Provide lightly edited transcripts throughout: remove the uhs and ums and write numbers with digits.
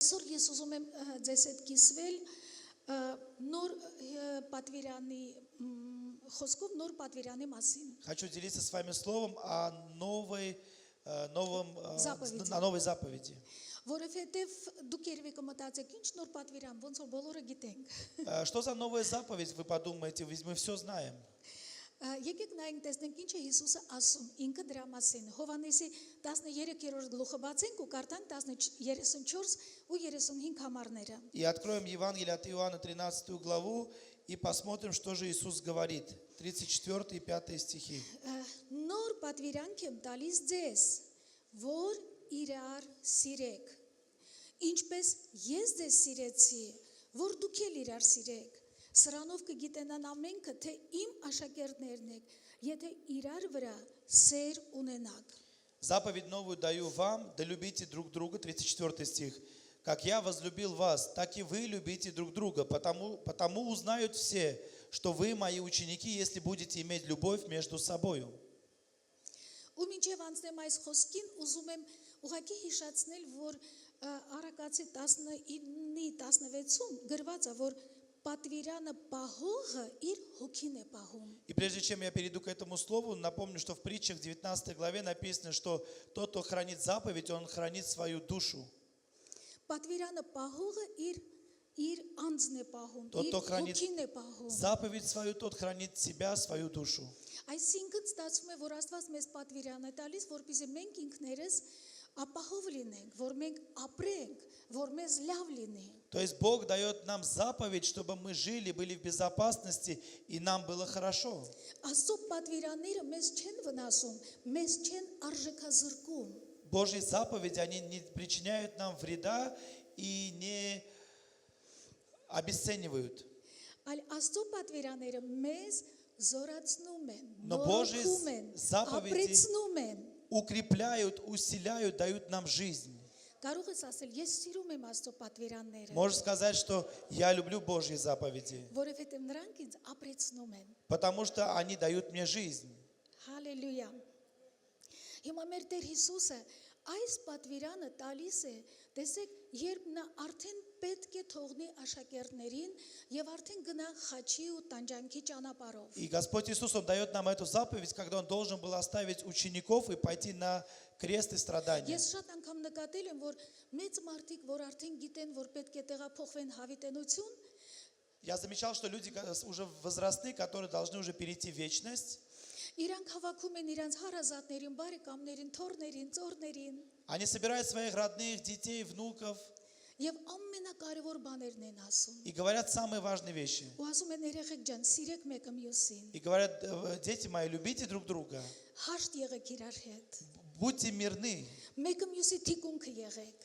Այսօր ես ուզում եմ ձեզ հետ կիսվել նոր պատվիրանի խոսքով նոր պատվիրանի մասին։ Хочу делиться с вами словом о новой заповеди. Որովհետև դուք երևի կմտածեք, ինչ նոր պատվիրան, ոնց որ բոլորը գիտենք։ Что за новая заповедь, вы подумаете, ведь мы все знаем. Եկեք նայենք տեսնենք ինչ է Հիսուսը ասում ինքը դրա մասին։ Հովհաննեսի 13-րդ գլուխը բացենք ու կարդանք 34 ու 35 համարները։ И откроем Евангелие от Иоанна 13 главу и посмотрим, что же Иисус говорит. 34 и 5 стихи. Նոր պատվիրանք եմ տալիս ձեզ, որ իրար սիրեք։ Ինչպես ես ձեզ սիրեցի, որ դուք էլ իրար сирեք։ Սրանով կգիտենան ամենքը, թե իմ աշակերտներն եք, եթե իրար վրա սեր ունենաք։ Заповедь новую даю вам, да любите друг друга, 34 стих. Как я возлюбил вас, так и вы любите друг друга, потому узнают все, что вы мои ученики, если будете иметь любовь между собою. Ու մինչև անցնեմ այս խոսքին, ուզում եմ ուղղակի հիշեցնել, որ Առակացի 19:16-ում գրված է, որ պատվիրանը պահողը իր հոգին է պահում։ И прежде чем я перейду к этому слову, напомню, что в притчах 19 главе написано, что тот, кто хранит заповедь, он хранит свою душу. Պատվիրանը պահողը իր անձն է պահում, Тот, իր кто хранит հոգին է պահում։ заповедь свою, тот хранит себя, свою душу. Այսինքն ստացվում է, որ Աստված մեզ պատվիրան է տալիս, որպեսզի մենք ինքներս ապահով լինենք, որ մենք ապրենք, որ մեզ լավ լինի։ То есть Бог дает нам заповедь, чтобы мы жили, были в безопасности и нам было хорошо. Աստծո պատվիրանները մեզ չեն վնասում, մեզ չեն արժեքազրկում։ Божьи заповеди, они не причиняют нам вреда и не обесценивают. Այլ Աստծո պատվիրանները մեզ զորացնում են, Но Божьи նորոգում են, заповеди ապրեցնում են։ укрепляют, усиляют, дают нам жизнь. Կարող ես ասել, ես սիրում եմ Աստծո պատվիրանները, Можешь сказать, что я люблю Божьи заповеди, որովհետև նրանք ինձ ապրեցնում են։ потому что они дают мне жизнь. Հալելույա։ Հիմա մեր Տեր Հիսուսը այս պատվիրանը տալիս է, տեսեք, երբ նա արդեն պետք է թողնի աշակերտներին եւ արդեն գնա խաչի ու տանջանքի ճանապարհով։ И Господь Иисус, Он дает нам эту заповедь, когда Он должен был оставить учеников и пойти на крест и страдания. Ես շատ անգամ նկատել եմ, որ մեծ մարդիկ, որ արդեն գիտեն, որ պետք է տեղափոխվեն հավիտենություն, Я замечал, что люди уже возрастные, которые должны уже перейти в вечность, իրանք հավաքում են իրանց հարազատներին, բարեկամներին, թորներին, ծորներին они собирают своих родных, детей, внуков եւ ամենակարևոր բաներն են ասում։ и говорят самые важные вещи. Ու ասում են երեխեք ջան, սիրեք մեկը մյուսին, И говорят, дети мои, любите друг друга, հաշտ եղեք իրար հետ, будьте мирны, մեկը մյուսի թիկունքը եղեք,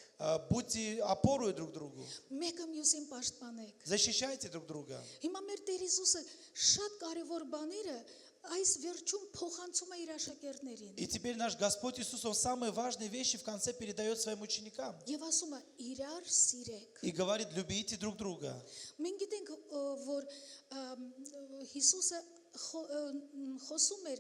будьте опорой друг другу, մեկը մյուսին պաշտպանեք։ защищайте друг друга. Հիմա մեր Տեր Հիսուսը շատ կարևոր բաները այս վերջում փոխանցում է իր աշակերտներին։ И теперь наш Господь Иисус, Он самые важные вещи в конце передает своим ученикам. Եվ ասում է իրար սիրեք։ И говорит, любите друг друга. Մենք գիտենք, որ Հիսուսը խոսում էր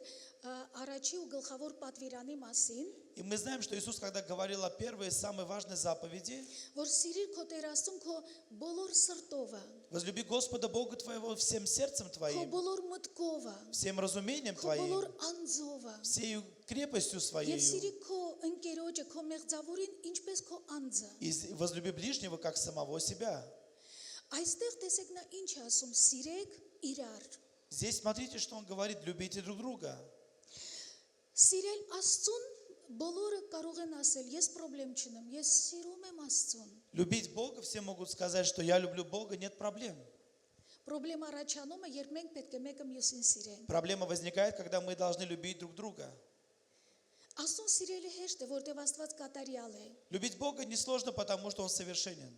առաջի ու գլխավոր պատվիրանի մասին, И мы знаем, что Иисус, когда говорил о первой и самой важной заповеди, որ սիրիր քո Տեր Աստծուն քո բոլոր սրտովը, возлюби Господа Бога твоего всем сердцем քո твоим, բոլոր մտքովը, всем разумением քո բոլոր твоим, անձովը, всей крепостью եւ своей, սիրի քո ընկերոջը, քո մեղձավորին, ինչպես քո անձը։ и возлюби ближнего, как самого себя. Այստեղ տեսեք նա ինչ է ասում, սիրեք իրար։ Здесь смотрите, что Он говорит, любите друг друга. Սիրել Աստծուն բոլորը կարող են ասել, ես խնդրեմ չունեմ, ես սիրում եմ Աստծուն։ Любить Бога, все могут сказать, что я люблю Бога, нет проблем. Պրոբլեմ առաջանում է, երբ մենք պետք է մեկը մյուսին սիրենք։ Проблема возникает, когда мы должны любить друг друга. Աստծուն սիրելը հեշտ է, որտեղ Աստված կատարյալ է, Любить Бога несложно, потому что Он совершенен.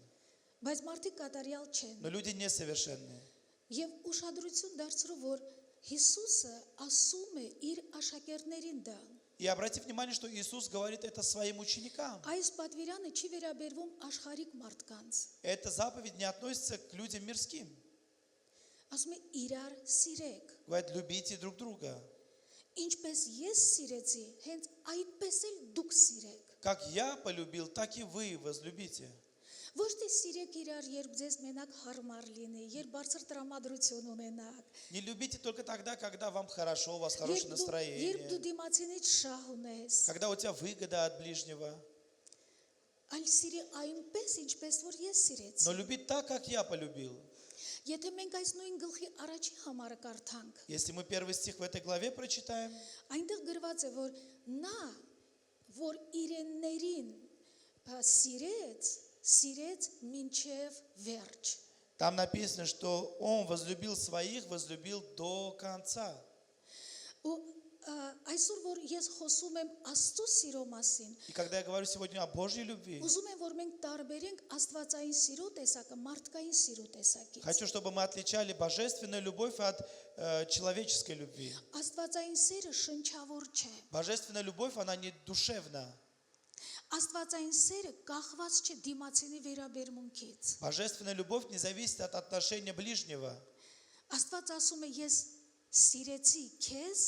բայց մարդիկ կատարյալ չեն։ Но люди несовершенные. Եվ ուշադրություն դարձրու, որ Հիսուսը ասում է իր աշակերտներին դա։ И обратите внимание, что Иисус говорит это своим ученикам. Այս պատվիրանը չի վերաբերվում աշխարհիկ մարդկանց։ Эта заповедь не относится к людям мирским. Ասում է իրար սիրեք։ Говорит, любите друг друга. Ինչպես ես սիրեցի, հենց այդպես էլ դուք սիրեք։ Как я полюбил, так и вы возлюбите. Ոչ թե սիրեք իրար, երբ ձեզ մենակ հարմար լինի, երբ բարձր տրամադրություն ունենաք, Не любите только тогда, когда вам хорошо, у вас երբ хорошее դու настроение, դիմացինից շահ ունես, когда у тебя выгода от ближнего. այլ սիրի այնպես, ինչպես որ ես սիրեցի։ Но любить так, как я полюбил. Եթե մենք այս նույն գլխի առաջի համարը կարդանք, Если мы первый стих в этой главе прочитаем, այնտեղ գրված է, որ նա, որ իրեններին սիրեց մինչև վերջ։ там написано, что Он возлюбил своих, возлюбил до конца. Ու այսօր որ ես խոսում եմ Աստծո սիրո մասին, И когда я говорю сегодня о Божьей любви, ուզում եմ որ մենք տարբերենք աստվածային սիրո տեսակը մարդկային սիրո տեսակից։ хочу, чтобы мы отличали божественную любовь от человеческой любви. Աստվածային սերը շնչավոր չէ։ Божественная любовь, она не душевна. Աստվածային սերը կախված չէ դիմացինի վերաբերմունքից։ Божественная любовь не зависит от отношения ближнего. Աստված ասում է ես սիրեցի քեզ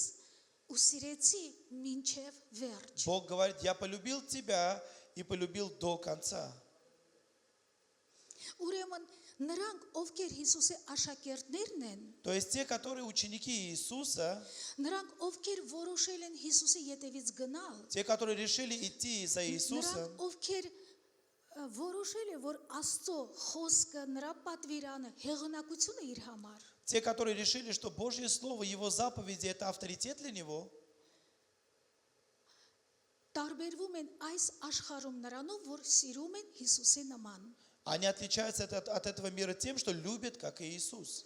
ու սիրեցի մինչև վերջ։ Бог говорит, я полюбил тебя и полюбил до конца. Ուրեմն նրանք, ովքեր Հիսուսի աշակերտներն են, То есть те, которые ученики Иисуса, նրանք, ովքեր որոշել են Հիսուսի ետևից գնալ, те, которые решили идти за նրանք, Иисусом, ովքեր որոշել են, որ Աստծո խոսքը, նրա պատվիրանը հեղինակություն է իր համար, те, которые решили, что Божье Слово, Его заповеди – это авторитет для Него, տարբերվում են այս աշխարհում նրանով, որ սիրում են Հիսուսի նման։ они отличаются от этого мира тем, что любят, как и Иисус.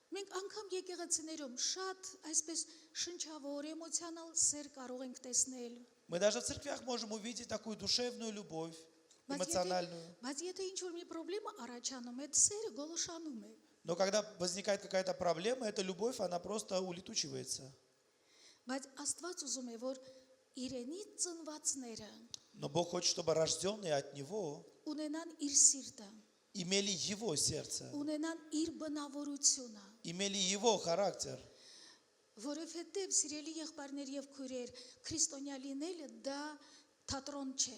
Մենք անգամ եկեղեցիներում շատ այսպես շնչավոր, էմոցիոնալ սեր կարող ենք տեսնել։ Мы даже в церквях можем увидеть такую душевную любовь, эмоциональную. Բայց եթե ինչ-որ մի խնդրեմ առաջանում, այդ սերը գոլոշանում է։ Но когда возникает какая-то проблема, эта любовь, она просто улетучивается. Բայց Աստված ուզում է, որ իրենից ծնվածները Но Бог хочет, чтобы рожденные от Него ունենան իր սիրտը, имели Его сердце, ունենան իր բնավորությունը, имели Его характер. որովհետև սիրելի եղբայրներ եւ քույրեր, քրիստոնյա լինելը դա թատրոն չէ։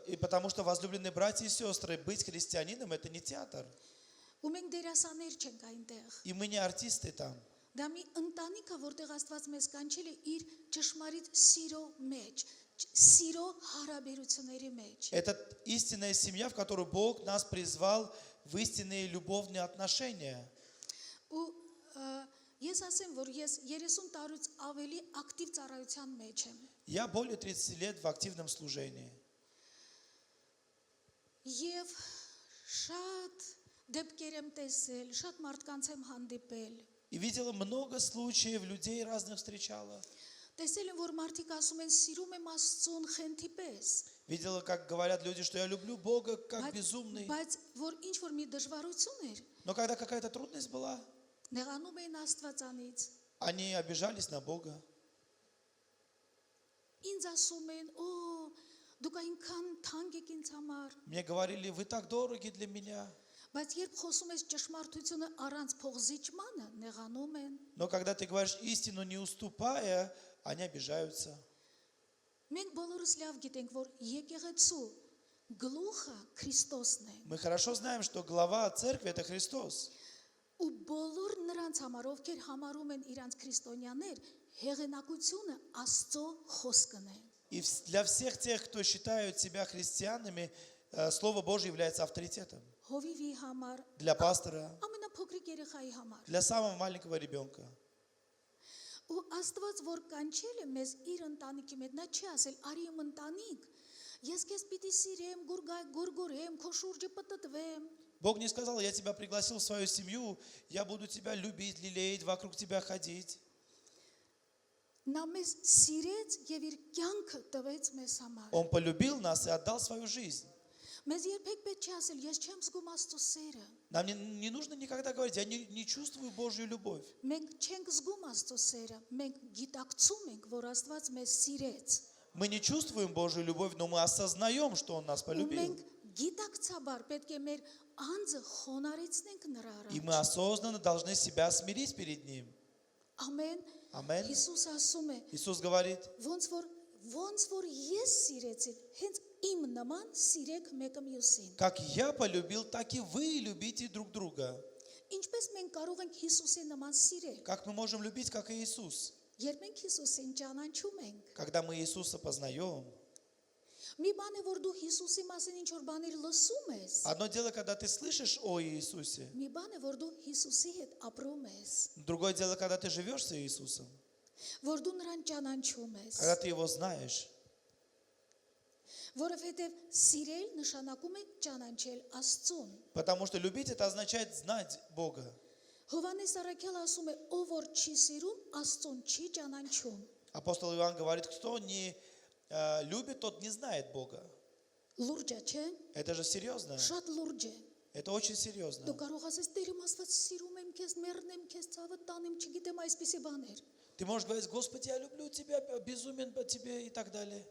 И потому что, возлюбленные братья и сестры, быть христианином – это не театр. Ու մենք դերասաններ չենք այնտեղ։ И мы не артисты там. Դա մի ընտանիք է, որտեղ Աստված մեզ կանչել է իր ճշմարիտ սիրո մեջ, սիրո հարաբերությունների մեջ։ Это истинная семья, в которую Бог нас призвал в истинные любовные отношения. Ու ես ասեմ, որ ես 30 տարուց ավելի ակտիվ ծառայության մեջ եմ։ Я более 30 лет в активном служении. Եվ շատ դեպքեր եմ տեսել, շատ մարդկանց եմ հանդիպել։ И видела много случаев, людей разных встречала. Տեսել եմ, որ մարդիկ ասում են սիրում եմ Աստծուն խենթի պես։ Видела, как говорят люди, что я люблю Бога как безумный. Բայց որ ինչ որ մի դժվարություն էր, Но когда какая-то трудность была, նեղանում էին Աստվածանից։ они обижались на Бога. Ինձ ասում են, «Օ, դուք այնքան թանկ եք ինձ համար»։ Мне говорили, вы так дороги для меня. Բայց երբ խոսում ես ճշմարտությունը առանց փողզիջմանը, նեղանում են։ Но когда ты говоришь истину, не уступая, они обижаются. Մենք բոլորս լավ գիտենք, որ եկեղեցու գլուխը Քրիստոսն է։ Мы хорошо знаем, что глава церкви – это Христос. Ու բոլոր նրանց համար, ովքեր համարում են իրանց քրիստոնյաներ, հեղինակությունը Աստծո խոսքն է։ И для всех тех, кто считают себя христианами, Слово Божье является авторитетом. Հովիվի համար, Для пастора, ամենափոքրիկ երեխայի համար։ для самого маленького ребенка. Ու Աստված որ կանչել է մեզ իր ընտանիքի մեջ, նա չի ասել, արի իմ ընտանիք, ես քեզ պիտի սիրեմ, գուրգուրեմ, քո շուրջը պտտվեմ։ Бог не сказал, я тебя пригласил в свою семью, я буду тебя любить, лелеять, вокруг тебя ходить. Նա մեզ սիրեց եւ իր կյանքը տվեց մեզ համար։ Он полюбил нас и отдал свою жизнь. Մեզ երբեք պետք չի ասել, ես չեմ զգում Աստծո սերը։ Нам не нужно никогда говорить, я не чувствую Божью любовь. Մենք չենք զգում Աստծո սերը, մենք գիտակցում ենք, որ Աստված մեզ սիրեց։ Мы не чувствуем Божью любовь, но мы осознаем, что Он нас Ու полюбил. մենք գիտակցաբար պետք է մեր անձը խոնարհեցնենք նրա И առաջ։ мы осознанно должны себя смирить перед Ним. Ամեն։ Ամեն։ Հիսուս ասում է, Иисус говорит, ոնց որ ես սիրեցի, հենց իմ նման սիրեք մեկը մյուսին։ Как я полюбил, так и вы любите друг друга. Ինչպես մենք կարող ենք Հիսուսի նման սիրել, Как мы можем любить, как и Иисус? երբ մենք Հիսուսին ճանաչում ենք։ Когда мы Иисуса познаем. Մի բան է, որ դու Հիսուսի մասին ինչ որ բաներ լսում ես, Одно дело, когда ты слышишь о Иисусе. մի բան է, որ դու Հիսուսի հետ ապրում ես, Другое дело, когда ты живешь с Иисусом. որ дու նրան ճանաչում ես, Когда ты Его знаешь. որովհետև սիրել նշանակում է ճանաչել Աստծուն։ Потому что любить это означает знать Бога. Հովանես Առաքյալը ասում է, ով որ չի սիրում, Աստծուն չի ճանաչում։ Апостол Иоанн говорит, кто не любит, тот не знает Бога. Լուրջ է, չէ՞։ Это же серьезно. Շատ լուրջ է։ Это очень серьезно. Դու կարող ասես, Տերեմ Աստված, սիրում եմ քեզ, մեռնեմ քեզ, ցավը տանեմ, չգիտեմ այսպիսի բաներ։ Ты можешь говорить, Господи, я люблю Тебя, безумен по Тебе и так далее.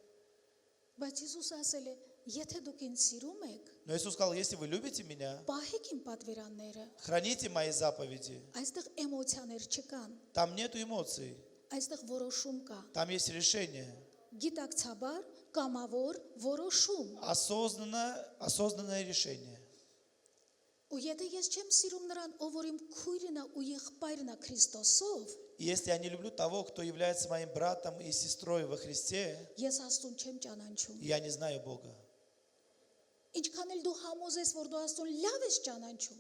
Բայց Հիսուսը ասել է, եթե դուք ինձ սիրում եք, Но Иисус сказал, если вы любите Меня, պահեք իմ պատվիրանները։ храните Мои заповеди. Այստեղ էմոցիաներ չկան, Там нету эмоций, այստեղ որոշում կա։ там есть решение. Գիտակցաբար, կամավոր որոշում։ Осознанное решение. Ու եթե ես չեմ սիրում նրան, ով որ իմ քույրն է ու եղբայրն է Քրիստոսով, И если я не люблю того, кто является моим братом и сестрой во Христе, ես Աստծուն չեմ ճանաչում։ я не знаю Бога. Ինչքան էլ դու համոզես, որ դու Աստծուն լավ ես ճանաչում,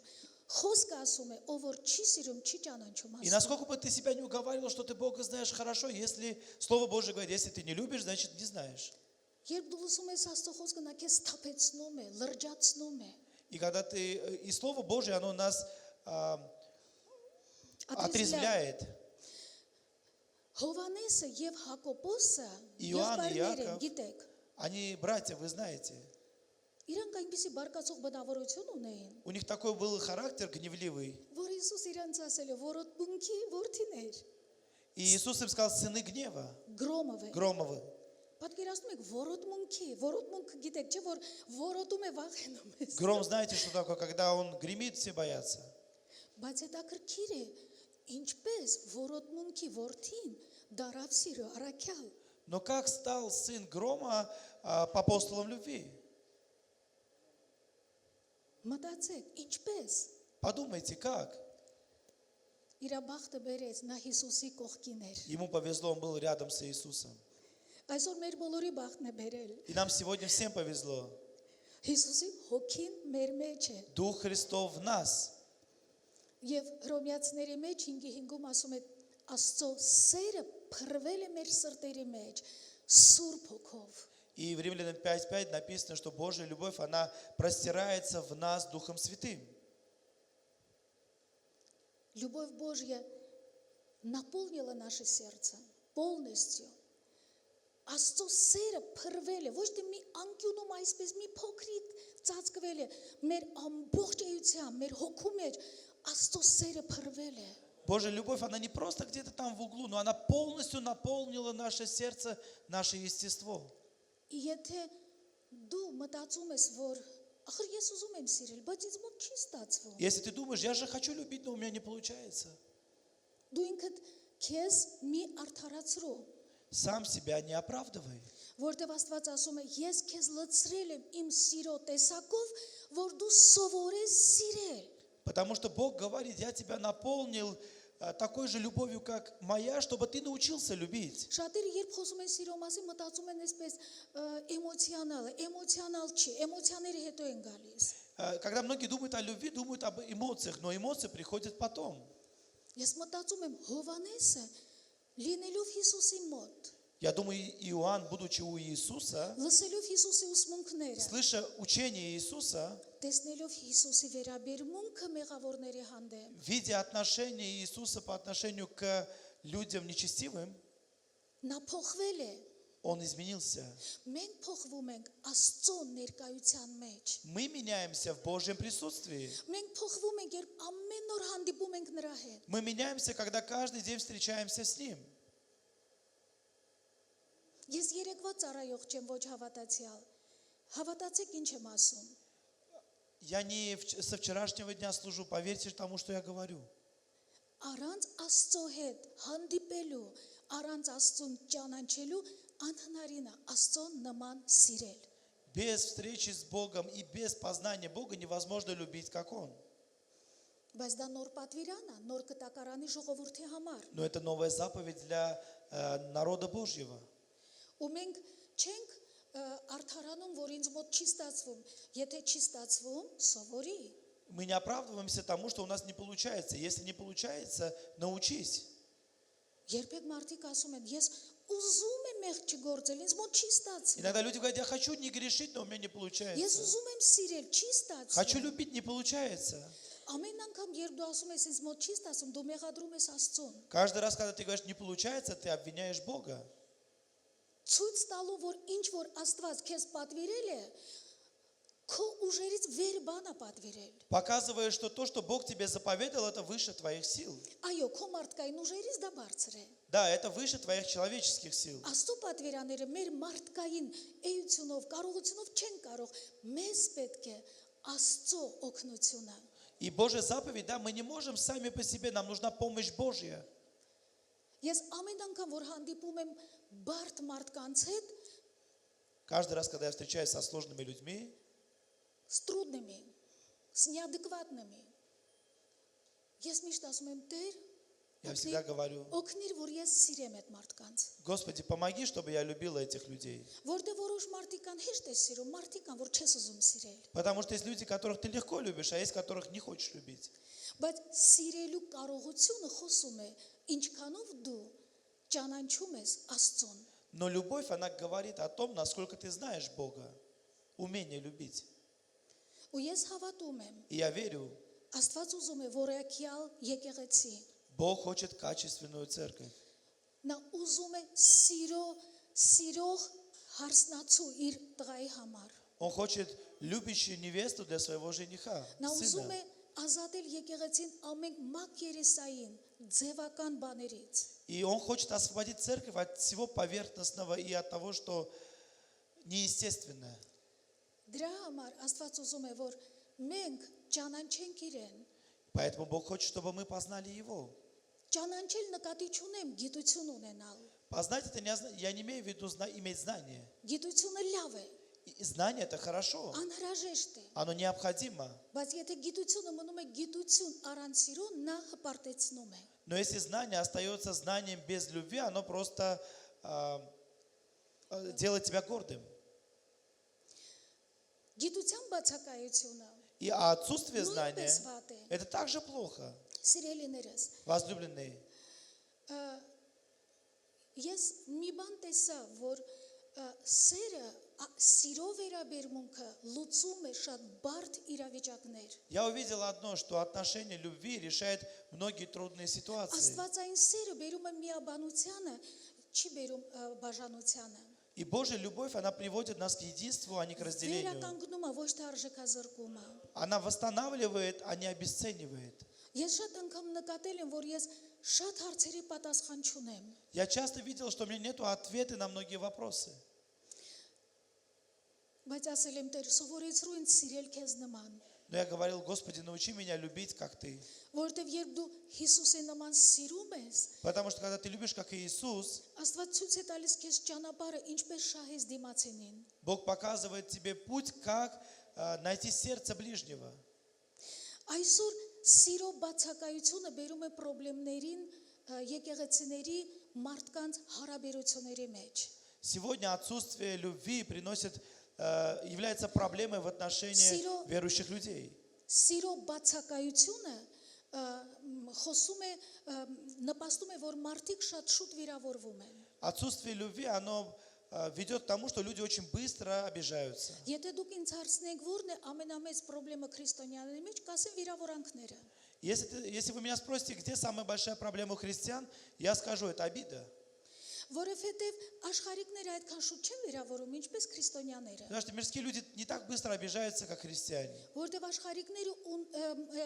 խոսքը ասում է, ով որ չի սիրում, չի ճանաչում И Աստծուն։ насколько бы ты себя не уговаривал, что ты Бога знаешь хорошо, если Слово Божие говорит, если ты не любишь, значит не знаешь. Երբ դու լսում ես Աստծո խոսքը, նա քեզ սթափեցնում է, լրջացնում է։ И когда и Слово Божие, оно нас отрезвляет. Հովանեսը եւ Հակոբոսը Իոանն, եղբայրներ են, Յակով։ գիտեք։ Они братья, вы знаете. Իրանք այնպեսի բարկացող բնավորություն ունեին, У них такой был характер гневливый. որ Հիսուս իրանց ասել է, որոտ բունքի որդիներ, И Иисус им сказал, сыны гнева, գրոմով է։ Громовы. Պատկերացնում եք որոտ մունք գիտեք, չէ՞ որ որոտում է վախենում ես։ Гром, знаете, что такое? Когда он гремит, все боятся. Բայց հետաքրքիր է, ինչպես որոտ մունքի որդին դարավ սիրո առաքյալ։ Но как стал сын Грома апостолом любви? Մտածեք, ինչպես Подумайте, как? իր բախտը բերեց նա Հիսուսի կողքին էր։ Ему повезло, он был рядом с Иисусом. Այսօր մեր բոլորի բախտն է բերել։ И нам сегодня всем повезло. Հիսուսի հոգին մեր մեջ է։ Дух Христов в нас. Եվ Հռոմեացիների մեջ 5:5-ում ասում է Աստծո սերը փռվել է մեր սրտերի մեջ Սուրբ Հոգով։ И в Римлянам 5:5 написано, что Божья любовь, она простирается в нас Духом Святым. Любовь Божья наполнила наше сердце полностью. Աստծո սերը փռվել է, ոչ թե մի անկյունում այսպես մի փոքրիկ ծածկվել է, մեր ամբողջ էությամբ, մեր հոգու մեջ Աստծո սերը փռվել է։ Божья любовь, она не просто где-то там в углу, но она полностью наполнила наше сердце, наше естество. Եթե դու մտածում ես, որ ախր ես ուզում եմ սիրել, բայց ինձ մոտ չի ստացվում։ Если ты думаешь, я же хочу любить, но у меня не получается. Դու ինքդ քեզ մի արդարացրու, Сам себя не оправдывай. որտեվ Աստված ասում է, ես քեզ լցրել եմ իմ սիրո տեսակով, որ դու սովորես սիրել։ Потому что Бог говорит, я тебя наполнил такой же любовью, как моя, чтобы ты научился любить. Շատերը երբ խոսում են սիրո մասին, մտածում են այսպես էմոցիոնալ չի, էմոցիաները հետո են գալիս։ Когда многие думают о любви, думают об эмоциях, но эмоции приходят потом. Ես մտածում եմ Հովանեսը լինելով Հիսուսի մոտ, Я думаю, Иоанн, будучи у Иисуса, լսելով Հիսուսի ուսմունքները, слыша учение Иисуса, տեսնելով Հիսուսի վերաբերմունքը մեղավորների հանդեպ, видя отношение Иисуса по отношению к людям нечестивым, նա փոխվել է։ он изменился. Մենք փոխվում ենք Աստծո ներկայության մեջ։ Мы меняемся в Божьем присутствии. Մենք փոխվում ենք, երբ ամեն օր հանդիպում ենք նրա հետ։ Мы меняемся, когда каждый день встречаемся с Ним. Ես երեկվա ծառայող չեմ, ոչ հավատացյալ։ Հավատացեք ինչ եմ ասում։ Я не со вчерашнего дня служу, поверьте тому, что я говорю. Առանց Աստծո հետ հանդիպելու, առանց Աստծուն ճանաչելու անհնարին է Աստծո նման սիրել։ без встречи с Богом и без познания Бога невозможно любить, как Он. Բայց դա նոր պատվիրան է, նոր կտակարանի ժողովրդի համար։ Но это новая заповедь для народа Божьего. Ու մենք չենք արդարանում, որ ինձ մոտ չի ստացվում։ Եթե չի ստացվում, սովորի։ Мы не оправдываемся тому, что у нас не получается. Если не получается, научись. Երբեք մարդիկ ասում են, ես ուզում եմ մեղք չգործել, ինձ մոտ չի ստացվում։ Иногда люди говорят, я хочу не грешить, но у меня не Ես получается. ուզում եմ սիրել, չի Хочу ստացվում։ любить, не получается. Ամեն անգամ երբ դու ասում ես ինձ մոտ չի ստացվում, դու մեղադրում ես Աստծուն։ Каждый раз, когда ты говоришь, не получается, ты обвиняешь Бога. Ցույց տալու, որ ինչ որ Աստված քեզ պատվիրել է, քո ուժերից վեր բան է պատվիրել։ Показывая, что то, что Бог тебе заповедал, это выше твоих сил. Այո, քո մարդկային ուժերից դա բարձր է։ Да, это выше твоих человеческих сил. Աստծո պատվիրանները մեր մարդկային էությունով, կարողությունով չեն կարող։ Մեզ պետք է Աստծո օգնությունը։ И Божья заповедь, да, мы не можем сами по себе, нам нужна помощь Божья. Ես ամեն անգամ որ հանդիպում եմ բարդ մարդկանց հետ, Каждый раз, когда я встречаюсь со сложными людьми, с трудными, с неадекватными, ես միշտ ասում եմ Տեր, я всегда говорю, օգնիր, որ ես սիրեմ այդ մարդկանց։ Господи, помоги, чтобы я любила этих людей. Որտեղ որոշ մարդիկ կան հեշտ ես սիրում, մարդիկ կան, որ չես ուզում սիրել։ Потому что есть люди, которых ты легко любишь, а есть, которых не хочешь любить. Բայց սիրելու կարողությունը խոսում է, ինչքանով դու ճանաչում ես Աստծուն։ Но любовь, она говорит о том, насколько ты знаешь Бога. Умение любить. Ու ես հավատում եմ, И я верю, Աստված ուզում է որակյալ եկեղեցի։ Бог хочет качественную церковь. Նա ուզում է սիրող հարսնացու իր տղայի համար։ Он хочет любящую невесту для своего жениха, Նա ուզում сына. է ազատել եկեղեցին ամեն մակ երեսային ձևական բաներից։ И Он хочет освободить церковь от всего поверхностного и от того, что неестественное. Դրա համար Աստված уզում է, որ մենք ճանաչենք իրեն։ Поэтому Бог хочет, чтобы мы познали Его. Ճանաչել նկատի չունեմ գիտություն ունենալ։ Познать это я не имею в виду иметь знания. Գիտությունը լավ է, И знание это хорошо, անհրաժեշտ է, оно необходимо. բայց եթե гիտությունը մնում է գիտություն առանց սիրո, նա հպարտեցնում է։ Но если знание остается знанием без любви, оно просто делает тебя гордым. Գիտության բացակայությունը И отсутствие նույնպես знания վատ է։ это также плохо. Սիրելիներս, Возлюбленные, ես մի բան տեսա, որ սերը սիրո վերաբերմունքը լուծում է շատ բարդ իրավիճակներ։ я увидел одно, что отношение любви решает многие трудные ситуации. Աստվածային սերը բերում է միաբանությանը, չի բերում բաժանությանը։ И Божья любовь, она приводит нас к единству, а не к разделению. Վերականգնում է ոչ թե արժեքազրկումը։ Она восстанавливает, а не обесценивает. Ես շատ անգամ նկատել եմ, որ ես շատ հարցերի պատասխան չունեմ։ Я часто видел, что у меня нет ответа на многие вопросы. Բայց ասել եմ Տեր, սովորեցրու ինձ սիրել քեզ նման, Но я говорил, Господи, научи меня любить, как Ты. որովհետև երբ դու Հիսուսի նման сիրում ես, Потому что когда ты любишь, как Иисус, Աստված ցույց է տալիս քեզ ճանապարհը, ինչպես շահես դիմացինին։ Бог показывает тебе путь, как найти сердце ближнего. Այսօր սիրո բացակայությունը բերում է խնդիրներին եկեղեցիների մարդկանց հարաբերությունների մեջ։ Сегодня отсутствие любви является проблемой в отношении верующих людей. Սիրո բացակայությունը խոսում է նպաստում է, որ մարդիկ շատ շուտ վիրավորվում են։ Отсутствие любви, оно ведет к тому, что люди очень быстро обижаются. Եթե դուք ինձ հարցնեք, որն է ամենամեծ խնդրեմը քրիստոնյաների մեջ, կասեմ վիրավորանքները։ Если вы меня спросите, где самая большая проблема у христиан, я скажу, это обида. Որովհետև աշխարհիկները այդքան շուտ չեն վիրավորում, ինչպես քրիստոնյաները։ Потому что мирские люди не так быстро обижаются, как христиане. Որովհետև աշխարհիկները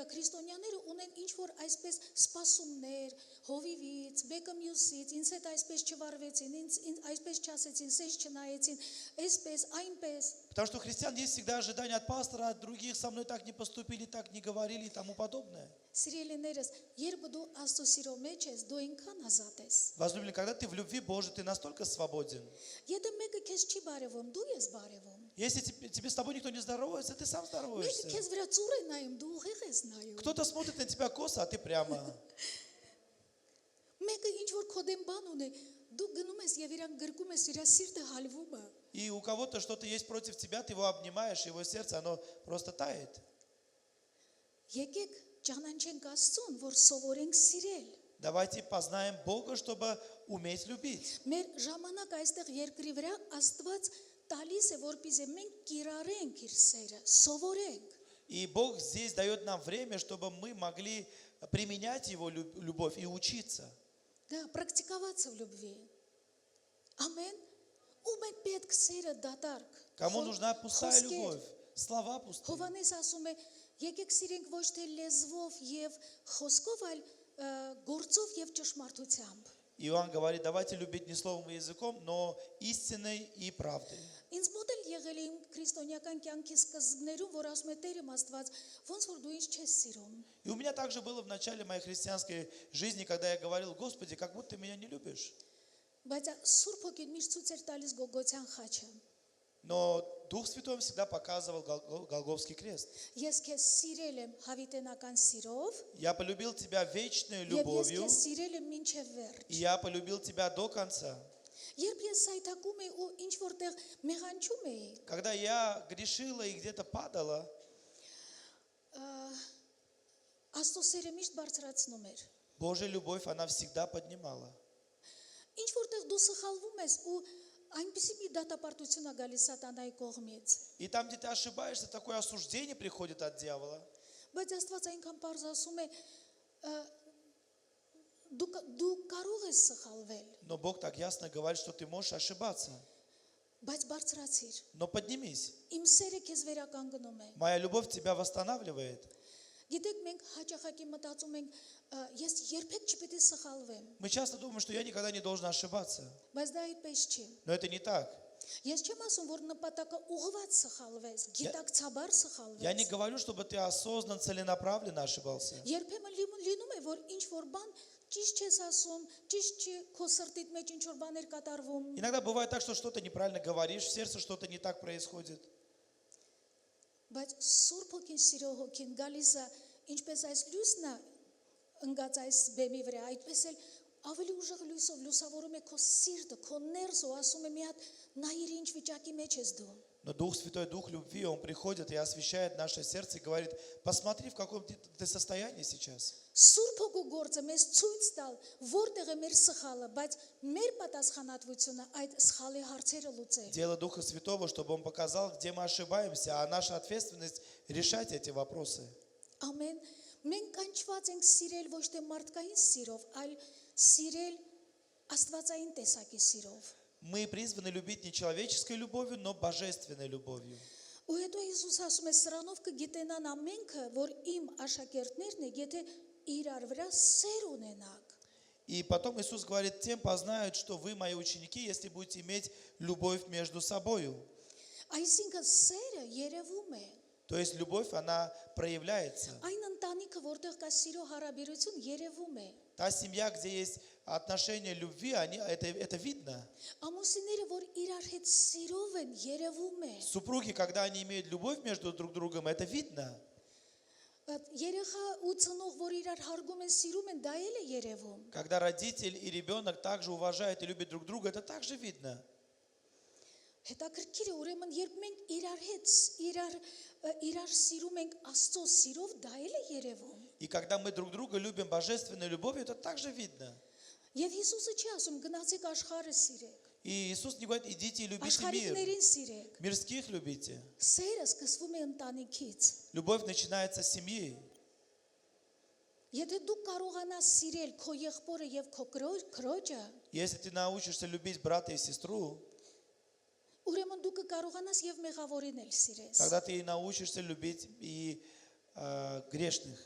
քրիստոնյաները ունեն ինչ որ այսպես սպասումներ, հովիվից, բեկը մյուսից, ինձ հետ այսպես չվարվեցին, ինձ այսպես չասեցին, սենց չնայեցին, այսպես, այնպես։ Потому что у христиан есть всегда ожидания от пастора, от других, со мной так не поступили, так не говорили и тому подобное. Սիրելիներս, երբ դու Աստծո սիրո մեջ ես, դու ինքան ազատ ես։ Возлюбленный, когда ты в любви Божьей, ты настолько свободен. Եթե մեկը քեզ չի բարևում, դու ես բարևում։ Если тебе с тобой никто не здоровается, ты сам Մեկը здороваешься. քեզ վրա ծուռ է նայում, դու ուղիղ ես նայում։ Кто-то смотрит на тебя косо, а ты прямо. Մեկը ինչ որ քո դեմ բան ունի, դու գնում ես եւ իրան գրկում ես, իր սիրտը հալվում է։ И у кого-то что-то есть против тебя, ты его обнимаешь, его сердце, оно просто тает. Եկեք ճանաչենք Աստծուն, որ սովորենք սիրել։ Давайте познаем Бога, чтобы уметь любить. Մեր ժամանակ այստեղ երկրի վրա Աստված տալիս է, որպեսզի մենք կիրառենք իր սերը, սովորենք։ И Бог здесь дает нам время, чтобы мы могли применять Его любовь и учиться. Դա պրակտիկավացը լուբվի։ Ամեն։ Ու մենք պետք սերը դատարկ։ Кому нужна пустая խոսքեր։ любовь? Слова пустые. Հովանես ասում է, եկեք սիրենք ոչ թե լեզվով եւ խոսքով, այլ գործով եւ ճշմարտությամբ։ Иоанн говорит, давайте любить не словом и языком, но истиной и правдой. Ինձ մոտ էլ եղել է իմ քրիստոնեական կյանքի սկզբներում, որ ասում է Տերը Աստված, ոնց որ դու ինձ չես սիրում։ И у меня также было в начале моей христианской жизни, когда я говорил, Господи, как будто ты меня не любишь. Բայց Սուրբ Հոգին միշտ ցույց էր տալիս Գողգոթյան խաչը։ Но Дух Святой всегда показывал Голгофский крест. Ես քեզ սիրել եմ հավիտենական սիրով, Я полюбил тебя вечной եւ ես любовью, քեզ сիրել եմ մինչև վերջ։ и я полюбил тебя до конца. Երբ ես սայթակում էի ու ինչ որտեղ մեղանչում էի, Когда я грешила и где-то падала, Աստծո սերը միշտ բարձրացնում էր։ Божья любовь, она всегда поднимала. Ինչ որտեղ դու սխալվում ես ու այնպեսի մի դատապարտություն է գալիս սատանայի կողմից։ И там, где ты ошибаешься, такое осуждение приходит от дьявола. Բայց Աստված այնքան པարզ ասում է, դու կարող ես սխալվել, Но Бог так ясно говорит, что ты можешь ошибаться. բայց բարձրացիր։ Но поднимись. Իմ սերը քեզ վերականգնում է։ Моя любовь тебя восстанавливает. Գիտեք, մենք հաճախակի մտածում ենք, ես երբեք չպետք է սխալվեմ, Мы часто думаем, что я никогда не должен ошибаться. բայց դա այդպես չի։ Но это не так. Ես չեմ ասում, որ նպատակը ուղղված սխալվես, գիտակցաբար Я не սխալվես։ говорю, чтобы ты осознанно, целенаправленно ошибался. Երբեմն լինում է, որ ինչ որ բան ճիշտ չես ասում, ճիշտ չի քո սրտիդ մեջ ինչ որ բաներ կատարվում։ Иногда бывает так, что что-то неправильно говоришь, в сердце что-то не так происходит. Բայց Սուրբ Հոգին սիրո հոգին գալիս է, ինչպես այս լույսն է ընկած այս բեմի վրա, այդպես էլ ավելի ուժեղ լույսով լուսավորում է քո սիրտը, քո ներսը, ու ասում է մի հատ նայիր ինչ վիճակի մեջ ես դու։ Но Дух Святой, Дух любви, Он приходит и освещает наше сердце и говорит, посмотри, в каком ты состоянии сейчас. Սուրբ Հոգու գործը մեզ ցույց տալ, որտեղ է մեր սխալը, բայց մեր պատասխանատվությունը այդ սխալի հարցերը լուծել։ Дело Духа Святого, чтобы Он показал, где мы ошибаемся, а наша ответственность решать эти вопросы. Ամեն մենք կանչված ենք սիրել ոչ թե մարդկային սիրով, այլ սիրել աստվածային տեսակի սիրով։ Мы призваны любить не человеческой любовью, но божественной любовью. Ու հետո Հիսուս ասում է սրանով կգիտենան ամենքը, որ իմ աշակերտներն եք, եթե իրար վրա սեր ունենաք։ И потом Иисус говорит, тем познают, что вы мои ученики, если будете иметь любовь между собою. Այսինքն սերը երևում է։ То есть любовь, она проявляется. Այն ընտանիքը, որտեղ կա սիրո հարաբերություն, երևում է։ Та семья, где есть отношения любви, это видно. Ամուսինները, որ իրար հետ սիրով են, երևում է։ Супруги, когда они имеют любовь между друг другом, это видно. Երեխա ու ծնող, որ իրար հարգում են, սիրում են, դա էլ է երևում։ Когда родитель и ребенок также уважают и любят друг друга, это также видно. Հետաքրքիր է, ուրեմն երբ մենք իրար հետ իրար սիրում ենք Աստծո սիրով, դա էլ է երևում։ И когда мы друг друга любим божественной любовью, это также видно. Եվ Հիսուսը չի ասում գնացեք աշխարհը սիրեք, И Иисус не говорит, идите и любите мир. աշխարհիկներին սիրեք։ Мирских любите. Սերը սկսվում է ընտանիքից։ Любовь начинается с семьи. Եթե դու կարողանաս սիրել քո եղբորը եւ քո քրոջը, Если ты научишься любить брата и сестру, ուրեմն դու կկարողանաս եւ մեղավորին էլ սիրես։ тогда ты и научишься любить и грешных.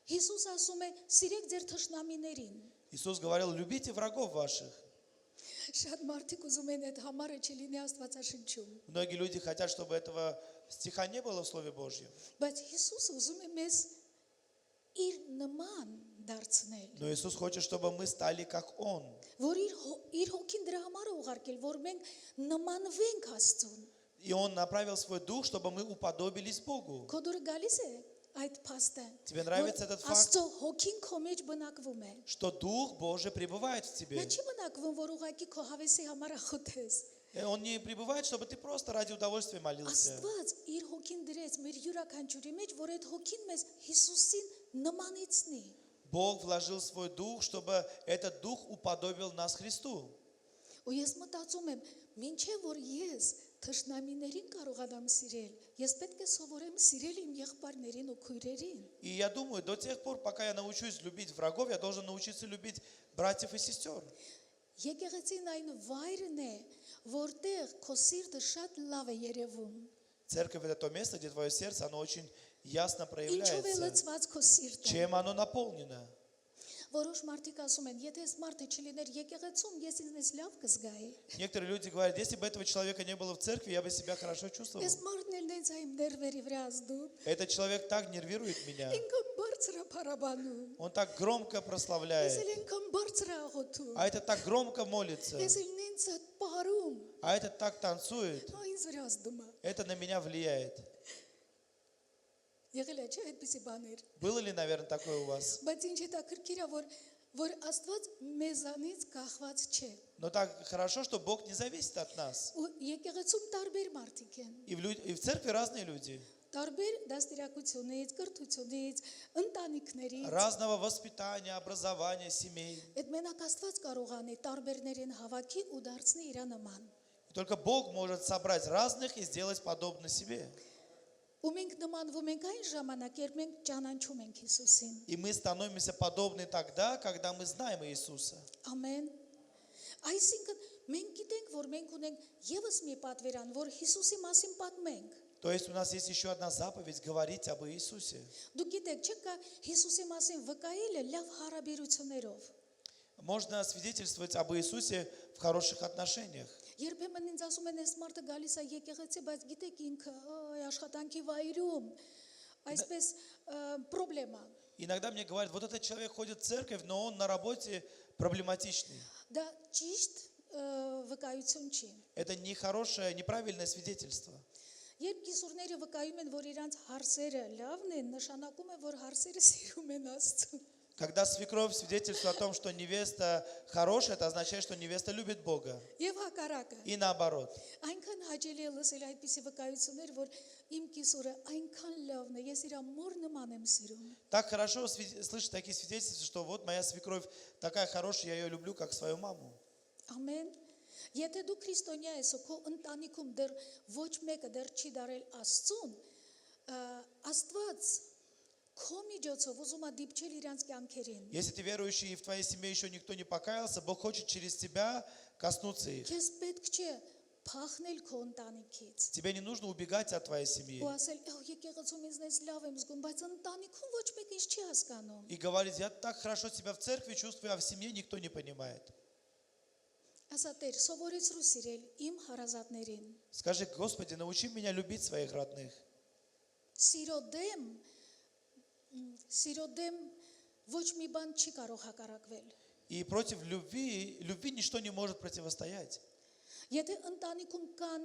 Հիսուս ասում է սիրեք ձեր թշնամիներին։ Иисус говорил, любите врагов ваших. Շատ մարդիկ ուզում են այդ համարը չլինի Աստվածաշնչում, Многие люди хотят, чтобы этого стиха не было в Слове Божьем. բայց Հիսուսը ուզում է մեզ իր նման դարձնել, Но Иисус хочет, чтобы мы стали как Он. որ իր հոգին դրա համար է ուղարկել, որ մենք նմանվենք Աստծուն։ И Он направил свой дух, чтобы мы уподобились Богу. Քո դուրը գալիս է այդ փաստը։ Тебе нравится этот факт? Աստծո հոգին քո մեջ բնակվում է։ Что Дух Божий пребывает в Նա тебе. չի բնակվում, որ ուղղակի քո հավեսի համար ախոթես։ Он не пребывает, чтобы ты просто ради удовольствия молился. Աստված իր հոգին դրեց մեր յուրաքանչյուրի մեջ, որ այդ հոգին մեզ Հիսուսին նմանեցնի։ Бог вложил свой дух, чтобы этот дух уподобил нас Христу. Ու ես մտածում եմ, մինչև որ ես թշնամիներին կարողանամ սիրել, ես պետք է սովորեմ սիրել իմ եղբայրներին ու քույրերին։ И я думаю, до тех пор, пока я научусь любить врагов, я должен научиться любить братьев и сестер. Եկեղեցին այն վայրն է, որտեղ քո սիրտը շատ լավ է երևում։ Церковь – это то место, где твое сердце, оно очень ясно Ինչով է проявляется. լցված քո սիրտը։ Чем оно наполнено? Որոշ մարդիկ ասում են, եթե այս մարդը չլիներ եկեղեցում, ես ինձ լավ կզգայի։ Некоторые люди говорят, если бы этого человека не было в церкви, я бы себя хорошо чувствовал. Այս մարդն էլ նենց այմ ներվերի վրա ազդում։ Этот человек так нервирует меня. Ինքն բարձր է փարաբանում։ Он так громко Ես էլ прославляет. ինքն բարձր է աղոթում։ А этот так громко молится. Ես էլ նենց է պարում։ А этот так танцует. Ինձ վրա ազդում է։ Это на меня влияет. Եղել է չէ այդպիսի բաներ։ Было ли, наверное, такое у вас? Բայց ինչ հետաքրքիր է, որ Աստված մեզանից կախված չէ։ Но так хорошо, что Бог не зависит от нас. Ու եկեղեցում տարբեր մարդիկ են։ И в церкви разные люди. Տարբեր դաստիարակությունից, կրթությունից, ընտանիքներից։ Разного воспитания, образования, семей. Այդ մենակ Աստված կարող անի տարբերներին հավաքի ու դարձնի իր նման։ И только Бог может собрать разных и сделать подобно себе. Ու մենք նմանվում ենք այն ժամանակ, երբ մենք ճանաչում ենք Հիսուսին։ И мы становимся подобны тогда, когда мы знаем Иисуса. Ամեն։ Այսինքն մենք գիտենք, որ մենք ունենք եւս մի պատվերան, որ Հիսուսի մասին պատմենք։ То есть у нас есть еще одна заповедь говорить об Иисусе. Դուք գիտեք, չէ՞ կա Հիսուսի մասին վկայելը լավ հարաբերություններով։ Можно свидетельствовать об Иисусе в хороших отношениях. Երբեմն ինձ ասում են, այս մարդը գալիս է եկեղեցի, բայց գիտեք ինքը աշխատանքի վայրում այսպես պրոբլեմա։ Иногда мне говорят, вот этот человек ходит в церковь, но он на работе проблематичный. Դա ճիշտ վկայություն չի։ Это нехорошее, неправильное свидетельство. Երբ կիսուրները վկայում են, որ իրանց հարսերը լավն են, նշանակում է, որ հարսերը սիրում են Աստծուն։ Когда свекровь свидетельствует о том, что невеста хорошая, это означает, что невеста любит Бога. Եվ հակառակը։ И наоборот. Այնքան հաճելի է լսել այդպիսի վկայություններ, որ իմ կիսուրը այնքան լավն է, ես իր մոր նման եմ սիրում։ Так хорошо слышать такие свидетельства, что вот моя свекровь такая хорошая, я ее люблю, как свою маму. Ամեն։ Եթե դու քրիստոնյա ես, ու քո ընտանիքում դեռ ոչ մեկը դեռ չի դարել Աստծուն, Աստված քո միջոցով ուզում է դիպչել իրանց կյանքերին։ Если ты верующий и в твоей семье еще никто не покаялся, Бог хочет через тебя коснуться их. Քեզ պետք չէ փախնել քո ընտանիքից։ Тебе не нужно убегать от твоей семьи Ու ասել, եկեղեցում ինձ լավ եմ զգում, բայց ընտանիքում ոչ մեկ ինձ չի հասկանում։ и говорить, я так хорошо себя в церкви чувствую, а в семье никто не понимает. Ասա Տեր, սովորեցրու սիրել իմ հարազատներին։ Скажи, Господи, научи меня любить своих родных. Սիրո դեմ ոչ մի բան չի կարող հակառակվել։ И против любви ничто не может противостоять. Եթե ընտանիքում կան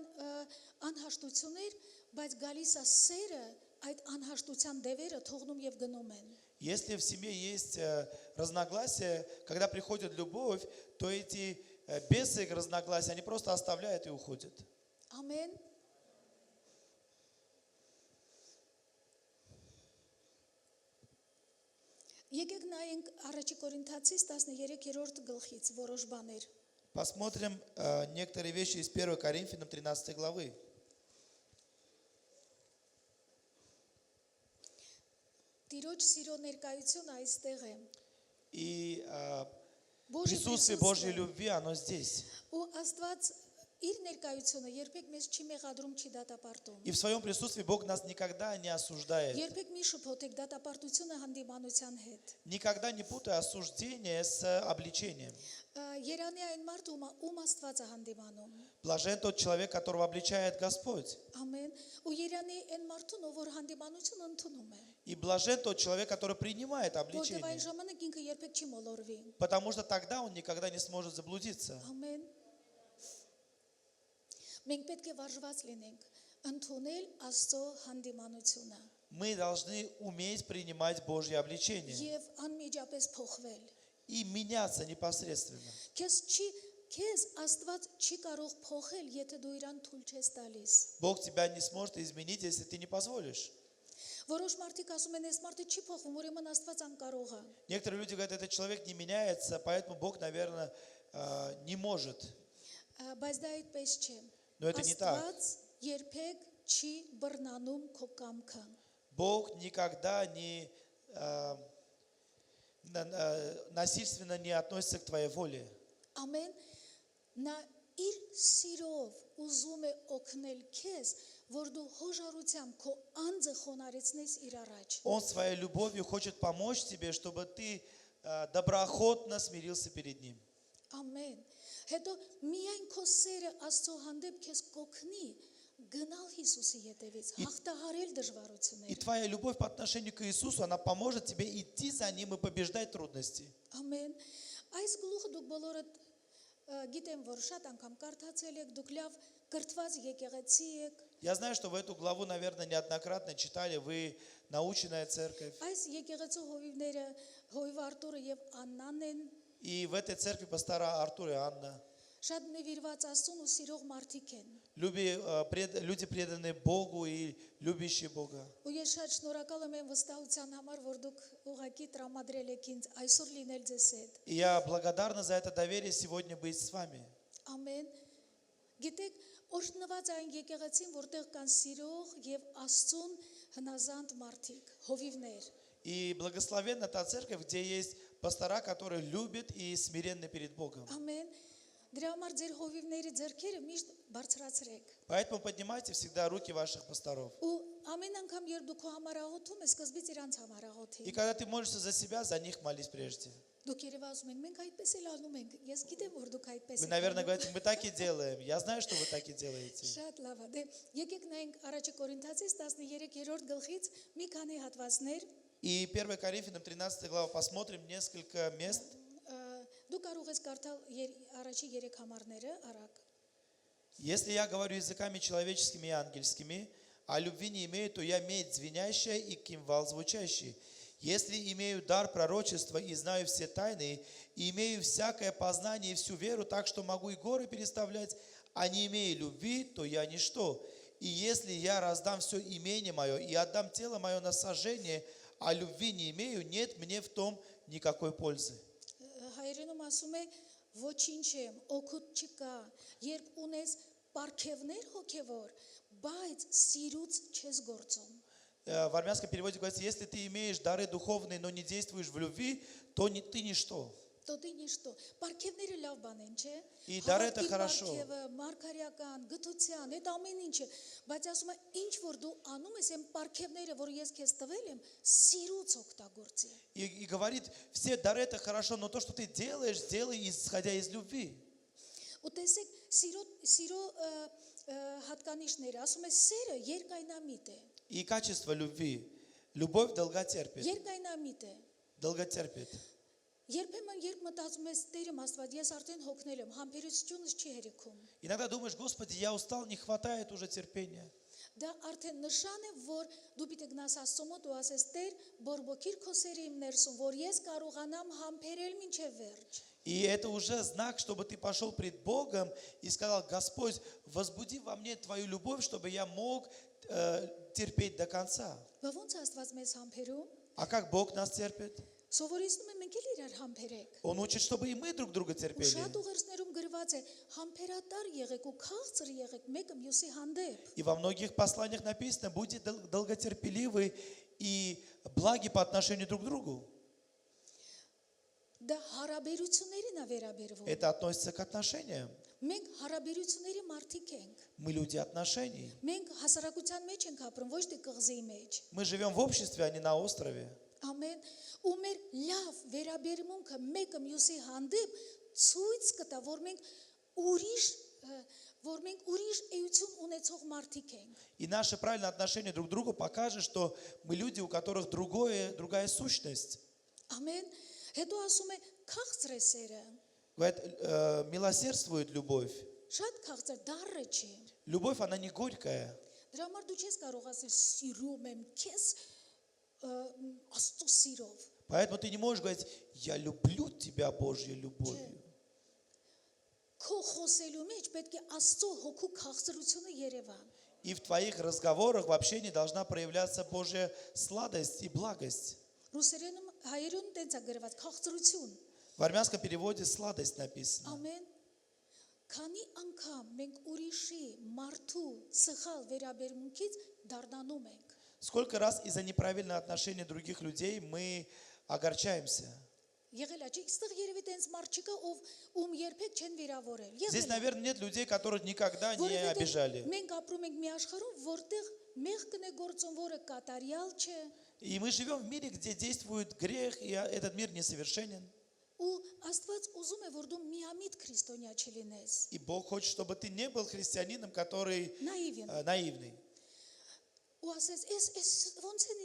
անհաշտություններ, բայց գալիս է սերը, այդ անհաշտության դևերը թողնում եւ գնում են։ Если в семье есть разногласия, когда приходит любовь, то эти бесы разногласия, они просто оставляют и уходят. Ամեն։ Եկեք նայենք Առաջի Կորինթացիս 13-րդ գլխից որոշ բաներ։ Посмотрим некоторые вещи из 1 Коринфянам 13 главы. Տիրոջ սիրո ներկայությունը այստեղ է։ И Բոժի присутствие Божьей любви, оно здесь. Ու Աստված իր ներկայությունը երբեք մեզ չի մեղադրում, չի դատապարտում։ И в своем присутствии Бог нас никогда не осуждает. Երբեք մի շփոթեք դատապարտությունը հանդիմանության հետ։ Никогда не путай осуждение с обличением. Երանի այն մարդը, ում Աստված է հանդիմանում։ Блажен тот человек, которого обличает Господь. Ամեն։ Ու երանի այն մարդուն, ով որ հանդիմանություն ընդունում է։ И блажен тот человек, который принимает Որտեւ այն обличение. ժամանակ ինքը երբեք չի մոլորվի։ Потому что тогда он никогда не сможет заблудиться. Ամեն։ Մենք պետք է վարժված լինենք ընդունել Աստծո հանդիմանությունը Мы должны уметь принимать Божье обличение եւ անմիջապես փոխվել։ и меняться непосредственно. Քեզ Աստված չի կարող փոխել, եթե դու իրան թույլ չես տալիս։ Бог тебя не сможет изменить, если ты не позволишь. Որոշ մարդիկ ասում են, այս մարդը չի փոխվում, ուրեմն Աստված անկարող է։ Некоторые люди говорят, этот человек не меняется, поэтому Бог, наверное, не может. Բայց դա այդպես չէ։ Но это не так. Աստված երբեք չի բռնանում քո կամքը։ Бог никогда насильственно не относится к твоей воле. Ամեն նա իր սիրով ուզում է օգնել քեզ, որ դու հոժարությամբ քո անձը խոնարհեցնես իր առաջ։ Он своей любовью хочет помочь тебе, чтобы ты доброохотно смирился перед Ним. Ամեն։ Հետո միայն քո սերը Աստծո հանդեպ քեզ կօգնի գնալ Հիսուսի ետևից, հաղթահարել И դժվարությունները։ твоя любовь по отношению к Иисусу, она поможет тебе идти за Ним и побеждать трудности. Ամեն։ Այս գլուխը դուք բոլորը գիտեմ, որ շատ անգամ կարդացել եք, դուք լավ կրթված եկեղեցի եք։ Я знаю, что в эту главу, наверное, неоднократно читали, вы наученная церковь. Այս եկեղեցու հովիվները Հովիվ Արտուրը եւ Աննան են, И в этой церкви пастора Артур и Анна. շատ նվիրված Աստծուն ու սիրող մարդիկ են։ Люди преданные Богу и любящие Бога. Ու ես շատ շնորհակալ եմ այն վստահության համար, որ դուք ուղղակի տրամադրել եք ինձ այսօր լինել ձեզ հետ։ И я благодарна за это доверие сегодня быть с вами. Ամեն։ Գիտեք, օրհնված այն եկեղեցին, որտեղ կան սիրող եւ Աստծուն հնազանդ մարդիկ, հովիվներ։ И благословенна та церковь, где есть пастора, которые любят и смиренны перед Богом. Ամեն։ Դրա համար ձեր հովիվների ձեռքերը միշտ բարձրացրեք։ Поэтому поднимайте всегда руки ваших пасторов. Ու ամեն անգամ երբ դու քո համար աղոթում ես, սկզբից իրանց համար И աղոթի։ когда ты молишься за себя, за них молись прежде. Դուք երևի ասում եք, մենք այդպես էլ անում ենք։ Ես գիտեմ, որ դուք այդպես Вы, եք наверное, անում։ говорите, мы так и делаем. Я знаю, что вы так и делаете. Շատ լավ է։ Դե եկեք նայենք Առաջի Կորինթացիս 13-րդ գլխից մի քանի հատվածներ։ И 1 Коринфянам 13 глава посмотрим несколько мест. Դու կարող ես կարդալ առաջի 3 համարները արագ։ Если я говорю языками человеческими и ангельскими, а любви не имею, то я медь звенящая и кимвал звучащий. Если имею дар пророчества и знаю все тайны, и имею всякое познание и всю веру, так что могу и горы переставлять, а не имею любви, то я ничто. И если я раздам все имение мое и отдам тело мое на сожжение, а любви не имею, нет мне в том никакой пользы. Հայերենում ասում է ոչինչ եմ, օգուտ չկա, երբ ունես պարգևներ հոգևոր, բայց սիրուց չես գործում։ В армянском переводе говорится, если ты имеешь дары духовные, но не действуешь в любви, то ты ничто. То ты ничто։ Պարգևները լավ բան են, չէ։ И дары это хорошо. Պարգևը, մարգարեական, գթության, այդ ամեն ինչը, բայց ասում է, ինչ որ դու անում ես, այն պարգևները, որ ես քեզ տվել եմ, սիրուց օգտագործի։ И говорит, все дары это хорошо, но то, что ты делаешь, делай исходя из любви. Ու տեսեք, սիրո հատկանիշները, ասում է, սերը երկայնամիտ է։ И качество любви. Любовь долготерпит. Երկայնամիտ է։ Долготерпит. Երբեմն երբ մտածում ես Տերը Աստված, ես արդեն հոգնել եմ, համբերությունս չի հերիքում։ Иногда думаешь, Господи, я устал, не хватает уже терпения. Դա արդեն նշան է, որ դու պիտի գնաս Աստծո մոտ ու ասես Տեր, բորբոքիր քո սերը իմ ներսում, որ ես կարողանամ համբերել մինչև վերջ։ И это уже знак, чтобы ты пошел пред Богом и сказал, Господь, возбуди во мне Твою любовь, чтобы я мог терпеть до конца. Բա ո՞նց Աստված մեզ համբերում։ А как Бог нас терпит? Սովորեցնում եմ մենք էլ իրար համբերեք։ Он учит, чтобы и мы друг друга Ու терпели. շատ ուղերձներում գրված է համբերատար եղեք ու քաղցր եղեք մեկը մյուսի հանդեպ։ И во многих посланиях написано, будьте долготерпеливы и благи по отношению друг к другу. Դա հարաբերություններին է վերաբերվում։ Это относится к отношениям. Մենք հարաբերությունների մարդիկ ենք։ Мы люди отношений. Մենք հասարակության մեջ ենք ապրում, ոչ թե կղզի մեջ։ Мы живем в обществе, а не на острове. Ամեն ու մեր լավ վերաբերմունքը մեկը մյուսի հանդեպ ցույց կտա, որ մենք ուրիշ էություն ունեցող մարդիկ ենք։ И наше правильное отношение друг к другу покажет, что мы люди, у которых другая сущность. Ամեն հետո ասում է քաղցր է սերը։ Говорит, милосердствует любовь. շատ քաղցր դառը չի։ Любовь, она не горькая. Դրա համար դու չես կարող ասել սիրում եմ քեզ Աստծո սիրով։ Поэтому ты не можешь говорить, я люблю тебя Божьей любовью. Քո խոսելու մեջ պետք է Աստծո հոգու քաղցրությունը երևա։ И в твоих разговорах, в общении должна проявляться Божья сладость и благость. Ռուսերենում հայերեն տենց է գրված քաղցրություն։ В армянском переводе сладость написано. Ամեն քանի անգամ մենք ուրիշի մարդու սխալ վերաբերմունքից դառնանում ենք։ Сколько раз из-за неправильного отношения других людей мы огорчаемся. Եղել է, չի, այստեղ երևի տենց մարդ չկա, ում երբեք չեն վիրավորել։ Здесь, Եղել է։ наверное, нет людей, которых никогда не Որովհետև обижали. մենք ապրում ենք մի աշխարհում, որտեղ մեղքն է գործում, որը կատարյալ չէ, И мы живем в мире, где действует грех, и этот мир несовершенен. ու Աստված ուզում է, որ դու միամիտ քրիստոնյա չլինես։ И Бог хочет, чтобы ты не был христианином, который Նաիվ։ наивный. Ու ասես, ես ոնց են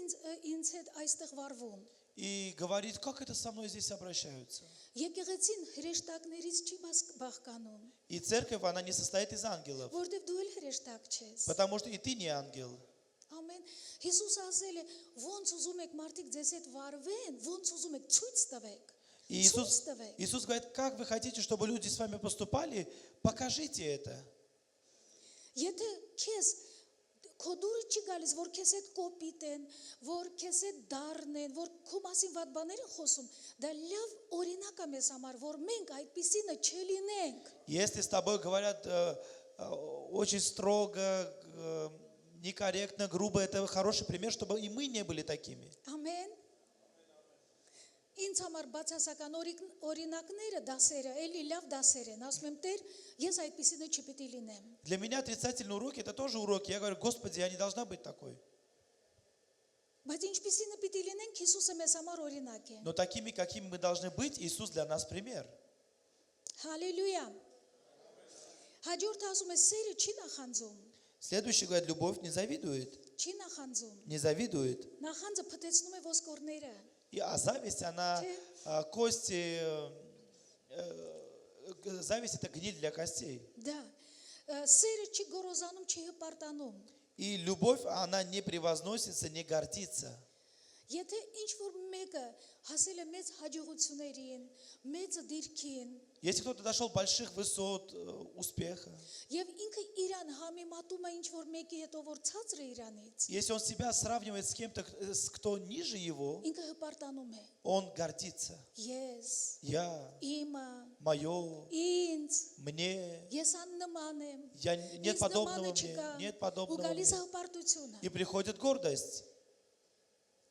ինձ հետ այստեղ վարվում։ И говорит, как это со мной здесь обращаются. Եկեղեցին հրեշտակներից չի բախկանում, И церковь, она не состоит из ангелов, որտեղ դու էլ հրեշտակ չես։ потому что и ты не ангел. Ամեն։ Հիսուսը ասել է, ոնց ուզում եք մարդիկ ձեզ հետ վարվեն, ոնց ուզում եք ցույց տվեք։ И Иисус говорит, как вы хотите, чтобы люди с вами поступали, покажите это. Եթե քեզ քո դուրը չի գալիս, որ քեզ հետ կոպիտ են, որ քեզ հետ դառնեն, որ քո մասին վատ բաներ են խոսում, դա լավ օրինակ է մեզ համար, որ մենք այդպիսինը չլինենք։ Если с тобой говорят очень строго, некорректно, грубо, это хороший пример, чтобы и мы не были такими. Ամեն։ Ինձ համար բացասական օրինակները դասերը, էլի լավ դասեր են, ասում եմ Տեր, ես այդպիսինը չպիտի լինեմ։ Для меня отрицательные уроки – это тоже уроки. Я говорю, Господи, я не должна быть такой. Բայց ինչպիսինը պիտի լինենք, Հիսուսը մեզ համար օրինակ է։ Но такими, какими мы должны быть, Иисус для нас пример. Հալելույա։ Հաջորդը ասում է սերը չի նախանձում, Следующий говорит, любовь не завидует. չի նախանձում։ Не завидует. Նախանձը փտեցնում է ոսկորները։ А зависть, она кости, зависть – это гниль для костей. Դա սերը չի գորոզանում, չի հպարտանում։ И любовь, она не превозносится, не гордится. Եթե ինչ որ մեկը հասել է մեծ հաջողություններին, մեծ դիրքին, Если кто-то дошел больших высот, успеха, եւ ինքը իրան համեմատում է ինչ որ մեկի հետ, որ ցածր է իրանից, если он себя сравнивает с кем-то, кто ниже его, ինքը հպարտանում է։ он гордится. Ես, Я, իմը, мое, ինձ, мне, ես աննման եմ։ нет Ինձ подобного նմանը չկա։ мне, нет Ու подобного գալիս է мне. հպարտությունը։ И приходит гордость.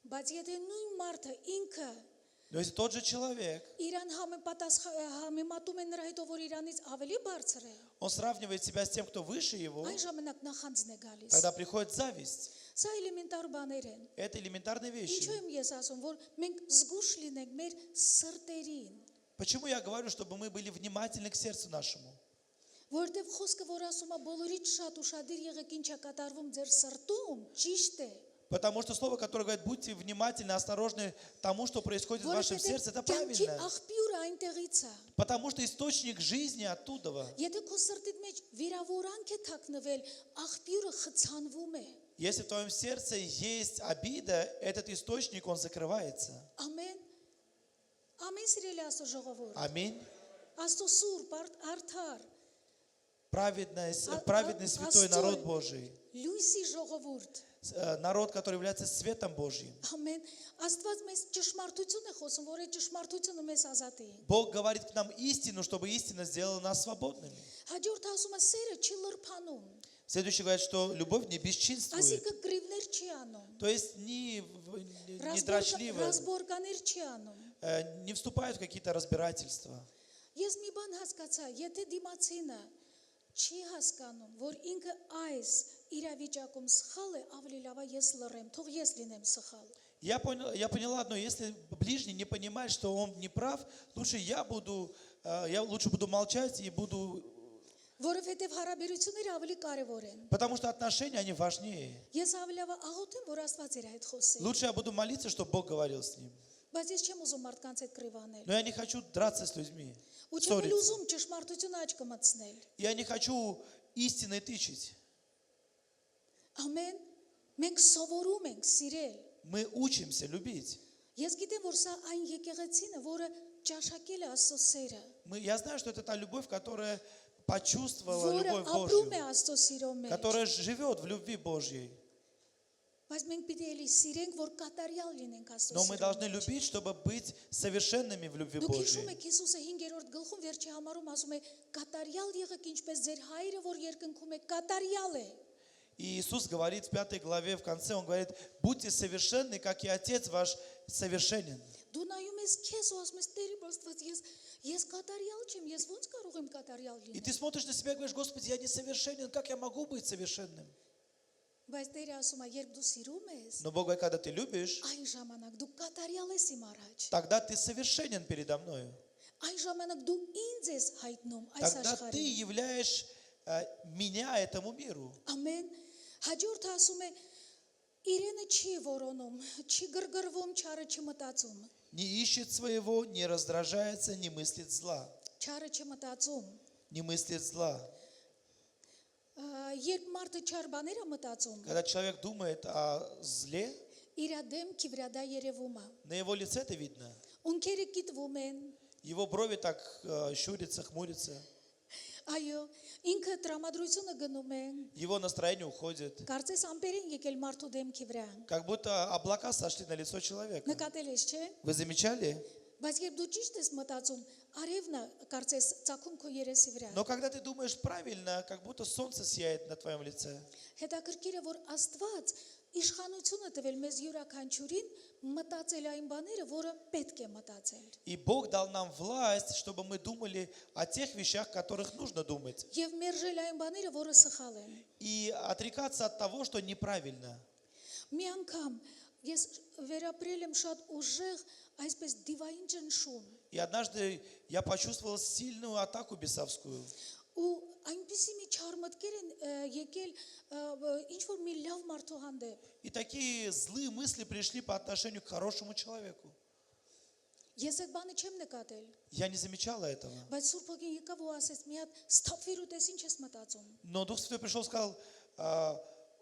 Բայց եթե նույն մարդը ինքը Но если тот же человек, իրան համեմատում է նրա հետ, որ իրանից ավելի բարձր է, он сравнивает себя с тем, кто выше его, այն ժամանակ նախանձն է գալիս։ тогда приходит зависть. Սա էլեմենտար բաներ են։ Это элементарные вещи. Ինչու եմ ես ասում, որ մենք զգուշ լինենք մեր սրտերին, Почему я говорю, чтобы мы были внимательны к сердцу нашему? որովհետև խոսքը, որ ասում է բոլորից շատ ուշադիր եղեք ինչ է կատարվում ձեր սրտում, ճիշտ է։ Потому что слово, которое говорит, будьте внимательны, осторожны тому, что происходит в вашем сердце, это կյանքի правильно. աղբյուրը այնտեղից է։ Потому что источник жизни оттуда. Եթե քո սրտիդ մեջ վիրավորանք է թաքնվել, աղբյուրը խցանվում է։ Если в твоем сердце есть обида, этот источник, он закрывается. Ամեն։ Ամեն սիրելի Աստծո ժողովուրդ։ Аминь. Աստծո սուրբ արդար Праведный святой народ Божий. լույսի ժողովուրդ։ Народ, который является светом Божьим. Ամեն։ Աստված մեզ ճշմարտություն է խոսում, որ այդ ճշմարտությունը մեզ ազատի։ Бог говорит к нам истину, чтобы истина сделала нас свободными. Հաջորդը ասում է սերը չի լրփանում։ Следующий говорит, что любовь не бесчинствует. Այսինքն կրիվներ չի անում։ То есть не дрочливо, Ռասբորկաներ չի անում։ не вступают в какие-то разбирательства. Ես մի բան հասկացա, եթե димացինը չի հասկանում, որ ինքը այս իրավիճակում սխալ է, ավելի լավ է ես լռեմ, թող ես լինեմ սխալ։ Я поняла одно, если ближний не понимает, что он не прав, я лучше буду молчать и буду... Որովհետև հարաբերությունները ավելի կարևոր են։ Потому что отношения, они важнее. Ես ավելի լավ աղոթեմ, որ Աստված իր հետ խոսի։ Лучше я буду молиться, чтобы Бог говорил с ним. Բայց ես չեմ ուզում մարդկանց հետ կռիվանել։ Но я не хочу драться с людьми, Ու չեմ էլ ссориться. ուզում ճշմարտությունը աչքը մտցնել։ Я не хочу истиной тычить. Ամեն մենք սովորում ենք սիրել։ Мы учимся любить. Ես գիտեմ, որ սա այն եկեղեցին է, որը ճաշակել է Աստծո սերը, Я знаю, что это та любовь, которая почувствовала որը любовь ապրում է Божью, Աստծո սիրո մեջ։ которая живет в любви Божьей. Բայց մենք պիտի էլի սիրենք, որ կատարյալ լինենք Աստծո Но мы սիրո должны մեջ։ любить, чтобы быть совершенными в любви Դուք հիշում Божьей. եք Հիսուսը 5-րդ գլխում վերջի համարում ասում է. «Կատարյալ եղեք, ինչպես ձեր հայրը, որ երկնքում է, կատարյալ է»։ И Иисус говорит в 5 главе, в конце, Он говорит, будьте совершенны, как и Отец ваш совершенен. Դու նայում ես քեզ ու ասում ես. «Տեր Աստված, ես կատարյալ չեմ, ես ո՞նց կարող եմ կատարյալ И լինել»։ ты смотришь на себя и говоришь, Господи, я несовершенен, как я могу быть совершенным? Բայց Տերը ասում է, երբ դու սիրում ես, Но Бог говорит, когда ты любишь, այն ժամանակ дու կատարյալ ես իմ առաջ։ тогда ты совершенен передо мною. Այն ժամանակ դու ինձ ես հայտնում այս Тогда ты աշխարհին։ являешь меня этому миру. Ամեն հաջորդը ասում է. «Իրենը չի որոնում, չի գրգռվում, չարը չմտածում»։ Не ищет своего, не раздражается, не мыслит зла. Չարը չմտածում։ Не мыслит зла. Երբ մարդը չար բաներ է мտածում, Когда человек думает о зле, իր դեմքի վրա դա երևում է։ на его лице это видно. Ունքերը կիտվում են։ Его брови так щурятся, хмурятся. Այո, ինքը տրամադրությունը գնում է։ Его настроение уходит. Կարծես ամպեր են եկել մարդու դեմքի վրա։ Как будто облака сошли на лицо человека. Նկատել ես, չէ՞։ Вы замечали? Բայց երբ դու ճիշտ ես մտածում, արևն է կարծես ծագում քո երեսի վրա։ Но когда ты думаешь правильно, как будто солнце сияет на твоем лице. Հետաքրքիր է, որ Աստված իշխանությունը տվել մեզ յուրաքանչյուրին մտածել այն բաները, որը պետք է մտածել։ И Бог дал нам власть, чтобы мы думали о тех вещах, которых нужно думать. Եվ մերժել այն բաները, որը սխալ են։ И отрекаться от того, что неправильно. Մի անգամ ես վերապրել եմ շատ ուժեղ այսպես դիվային ճնշում։ И однажды я почувствовал сильную атаку бесовскую. Ու այնպիսի մի չար մտքեր են եկել ինչ որ մի լավ մարդու հանդեպ։ И такие злые мысли пришли по отношению к хорошему человеку. Ես այդ бանը չեմ նկատել, Я не замечала этого. բայց Սուրբ Հոգին եկավ ու ասեց՝ մի հատ ստափվիր ու տես ինչ ես մտածում։ Но Дух Святой пришел и сказал,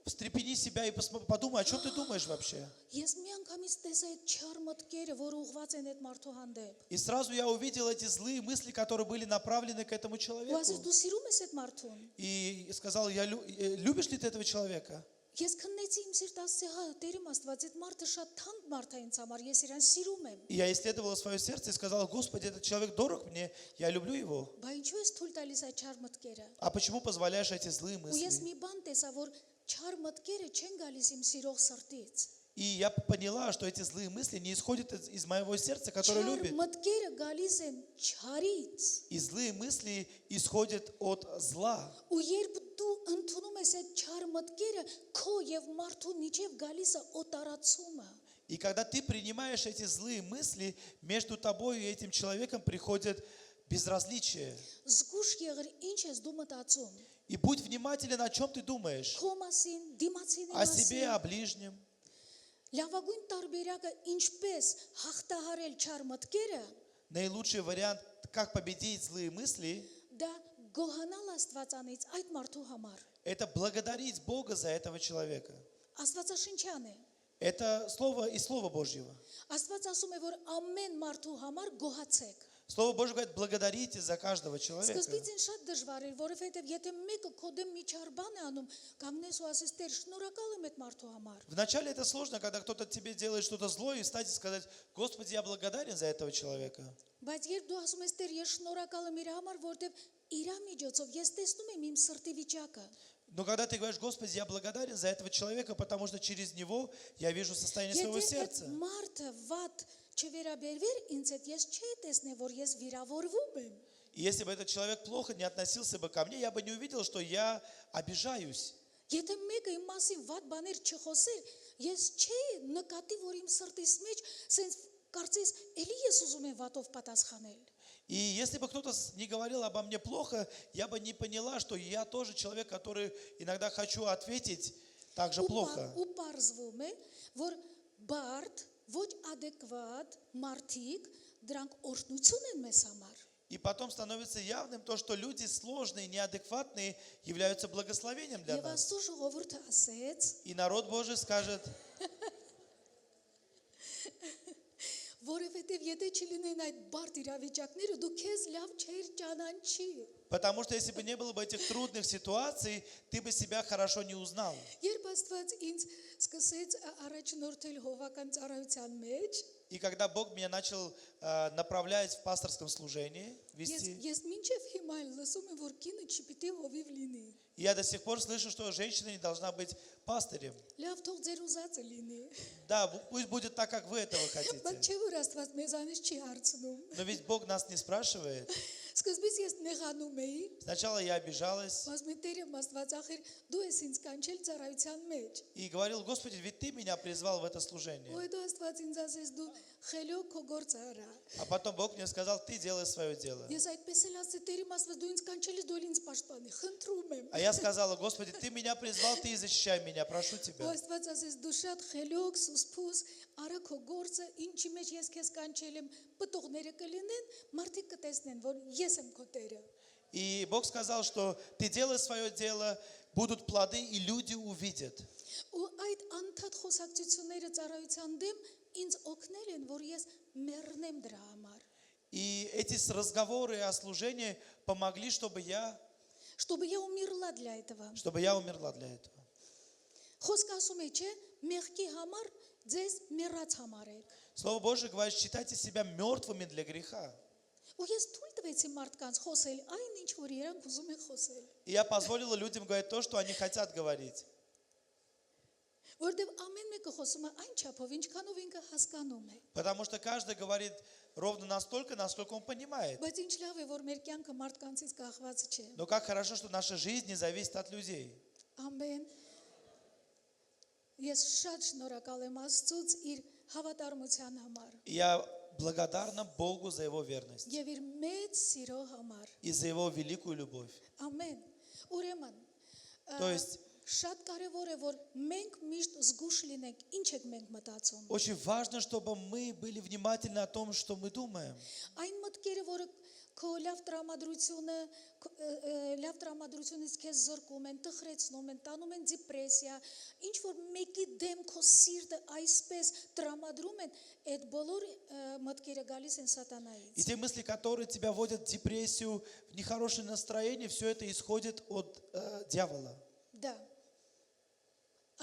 встрепени себя и подумай, о чем ты думаешь вообще. Ես մի անգամից տեսա այդ չար մտքերը, որ ուղղված են այդ մարդու հանդեպ։ И сразу я увидел эти злые мысли, которые были направлены к этому Ու ասեց՝ человеку. դու սիրում ես այդ մարդուն։ И сказал, любишь ли ты этого человека? Ես քննեցի իմ սիրտ ասեցի, հա, Տերեմ Աստված, այդ մարդը շատ թանկ մարդ է ինձ համար, ես իրան սիրում եմ։ И я исследовал свое сердце и сказал, Господи, этот человек дорог мне, я люблю его. Բայց ինչու ես թույլ տալիս այդ չար մտքերը։ А почему позволяешь эти злые Ու ես мысли? մի բան տեսա, որ չար մտքերը չեն գալիս իմ սիրող սրտից։ И я поняла, что эти злые мысли не исходят из моего сердца, которое Չար любит. մտքերը գալիս են չարից։ И злые мысли исходят от зла. Ու երբ դու ընդունում ես այդ չար մտքերը, քո եւ մարդու միջև գալիս է օտարացումը։ И когда ты принимаешь эти злые мысли, между тобой и этим человеком приходит безразличие. Զգուշ եղիր, ինչ ես դու մտածում։ И будь внимателен, о чем ты думаешь. Քո մասին, դիմացինի О себе, մասին։ о ближнем. Լավագույն տարբերակը ինչպես հաղթահարել չար մտքերը, Наилучший вариант, как победить злые мысли, դա գոհանալ Աստվածանից այդ մարդու համար։ это благодарить Бога за этого человека. Աստվածաշնչյան է։ Это слово из Слова Божьего. Աստված ասում է, որ ամեն մարդու համար գոհացեք։ Слово Божье говорит, благодарите за каждого человека. Սկզբից ինձ շատ դժվար էր, որովհետև եթե մեկը քո դեմ մի չար բան է անում, կանգնես ու ասես՝ Տեր, շնորհակալ եմ այդ մարդու համար։ Вначале это сложно, когда кто-то тебе делает что-то злое, и встать и сказать, Господи, я благодарен за этого человека. Բայց երբ դու ասում ես՝ Տեր, ես շնորհակալ եմ իր համար, որովհետև իր միջոցով ես տեսնում եմ իմ սրտի վիճակը։ Но когда ты говоришь, Господи, я благодарен за этого человека, потому что через него я вижу состояние своего Եթե այդ сердца. մարդը վատ չվերաբերվեր ինձ հետ, ես չէի տեսնե, որ ես վիրավորվում եմ։ И если бы этот человек плохо не относился бы ко мне, я бы не увидел, что я обижаюсь. Եթե մեկը իմ մասին վատ բաներ չխոսեր, ես չէի նկատի, որ իմ սրտիս մեջ սենց կարծես էլի ես ուզում եմ վատով պատասխանել։ И если бы кто-то не говорил обо мне плохо, я бы не поняла, что я тоже человек, который иногда хочу ответить так же плохо. Ու պարզվում է, որ բարդ ոչ adekvat մարդիկ դրանք օրհնություն են մեզ համար։ И потом становится явным то, что люди сложные, неадекватные являются благословением для Եվ нас. Աստծո ժողովուրդը ասեց, И народ Божий скажет, որովհետև եթե չլինեն այդ բարդ իրավիճակները, դու քեզ լավ չեր ճանաչի։ потому что если бы не было бы этих трудных ситуаций, ты бы себя хорошо не узнал. Երբ Աստված ինձ սկսեց առաջնորդել հովական ծառայության մեջ, И когда Бог меня начал направлять в пасторском служении, вести, ես մինչև հիմա էլ լսում եմ, որ կինը չպիտի հովիվ լինի։ я до сих пор слышу, что женщина не должна быть пастырем. Լավ թող ձեր ուզածը լինի։ Да, пусть будет так, как вы этого Բայց хотите. չէ որ Աստված մեզանից չի հարցնում։ Но ведь Бог нас не спрашивает. Սկզբից ես նեղանում էի, Сначала я обижалась ասում եմ Տերը Աստված ախր դու ես ինձ կանչել ծառայության մեջ։ и говорил, Господи, ведь Ты меня призвал в это служение. Ու հետո Աստված ինձ ասեց դու խելոք քո գործը արա։ А потом Бог мне сказал, ты делай свое дело. Ես այդպես էլ ասեցի Տերը Աստված դու ինձ կանչել ես դու ինձ պաշտպանի, խնդրում եմ։ А я сказала, Господи, Ты меня призвал, Ты защищай меня, прошу Ու Тебя. Աստված ասեց դու շատ խելոք սուսփուս արա քո գործը, ինչի մեջ ես քեզ կանչել եմ, պտուղները կլինեն, մարդիկ կտեսնեն, որ ես եմ քո Տերը։ И Бог сказал, что ты делай свое дело, будут плоды, и люди увидят. Ու այդ անդադ խոսակցությունները ծառայության դեմ ինձ օգնել են, որ ես մեռնեմ դրա համար։ И эти разговоры о служении помогли, чтобы я Чтобы я умерла для этого. умерла для этого. Խոսք ասում է, չէ, մեղքի համար ձեզ մեռած համարեք։ Слово Божие говорит, считайте себя мертвыми для греха. Ու ես թույլ տվեցի մարդկանց խոսել այն ինչ որ իրանք ուզում են խոսել։ И я позволила людям говорить то, что они хотят говорить. Որտեւ ամեն մեկը խոսում է այն չափով, ինչքանով ինքը հասկանում է։ Потому что каждый говорит ровно настолько, насколько он понимает. Բայց ինչ լավ է, որ մեր կյանքը մարդկանցից կախված չէ։ Но как хорошо, что наша жизнь не зависит от людей. Ամեն։ Ես շատ շնորհակալ եմ Աստծուց իր հավատարմության համար И я благодарна Богу за Его верность եւ իր մեծ սիրո համար։ и за Его великую любовь. Ամեն։ Ուրեմն То есть շատ կարևոր է որ մենք միշտ զգուշ լինենք, ինչ ենք մենք մտածում։ очень важно, чтобы мы были внимательны о том, что мы думаем. Այն մտքերը, որը քո լավ տրամադրությունից քեզ զրկում են, տխրեցնում են, տանում են դիպրեսիա, ինչ որ մեկի դեմ քո սիրտը այսպես տրամադրում են, այդ բոլոր մտքերը գալիս են И սատանայից։ те мысли, которые тебя вводят в депрессию, в нехорошее настроение, все это исходит от дьявола. Դա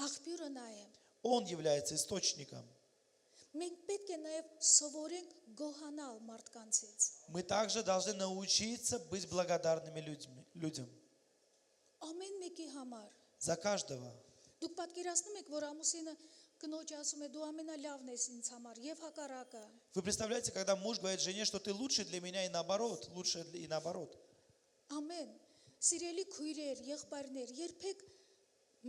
աղբյուրը նա է։ Он является источником. Մենք պետք է նաև սովորենք գոհանալ մարդկանցից։ Мы также должны научиться быть благодарными людям. Ամեն մեկի համար։ За каждого. Դուք պատկերացնում եք, որ ամուսինը կնոջ ասում է դու ամենալավն ես ինձ համար եւ հակառակը։ Вы представляете, когда муж говорит жене, что ты лучше для меня и наоборот, лучше и наоборот. Ամեն։ Սիրելի քույրեր, եղբայրներ, երբեք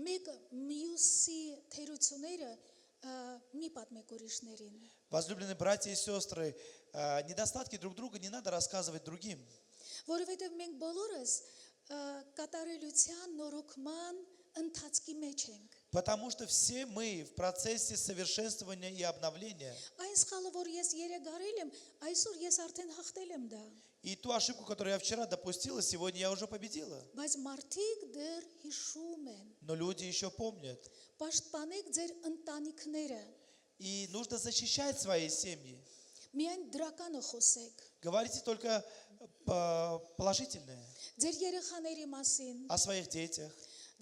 մեկը մյուսի թերությունները մի պատմեք ուրիշներին։ Возлюбленные братья и сестры, недостатки друг друга не надо рассказывать другим. Որովհետև մենք բոլորս կատարելության նորոգման ընթացքի մեջ ենք։ Потому что все мы в процессе совершенствования и обновления. Այն սխալը, որ ես երեք արել եմ, այսօր ես արդեն հաղթել եմ դա։ И ту ошибку, которую я вчера допустила, сегодня я уже победила. Բայց մարդիկ դեռ հիշում են։ Но люди еще помнят. Պաշտպանեք ձեր ընտանիքները։ И нужно защищать свои семьи. Միայն դրականը խոսեք։ Говорите только положительное Ձեր երեխաների մասին, о своих детях,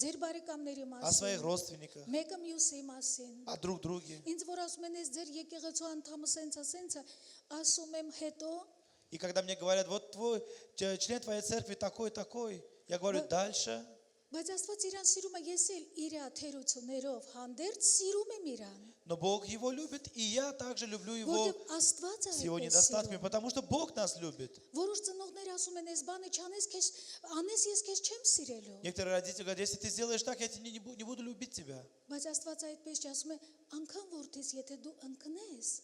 ձեր բարեկամների о своих մասին, родственниках, մեկը մյուսի մասին։ о друг друге. Ինձ որ ասում են, ես ձեր եկեղեցու անդամը սենցա, ասում եմ հետո, И когда мне говорят, вот твой член твоей церкви такой, я говорю, дальше. բայց Աստված իրան սիրում է, ես էլ իր թերություններով հանդերձ սիրում եմ իրան։ Но Бог его любит, и я также люблю его Որտեւ Աստվածը с его այդպես недостатками, սիրում։ потому что Бог нас любит. Որոշ ծնողներ ասում են, ես բանը չանես, քեզ անես, ես քեզ չեմ сирելու։ Некоторые родители говорят, если ты сделаешь так, я тебя не буду любить тебя. Բայց Աստված այդպես չի ասում է, անգամ որդիս, եթե դու ընկնես,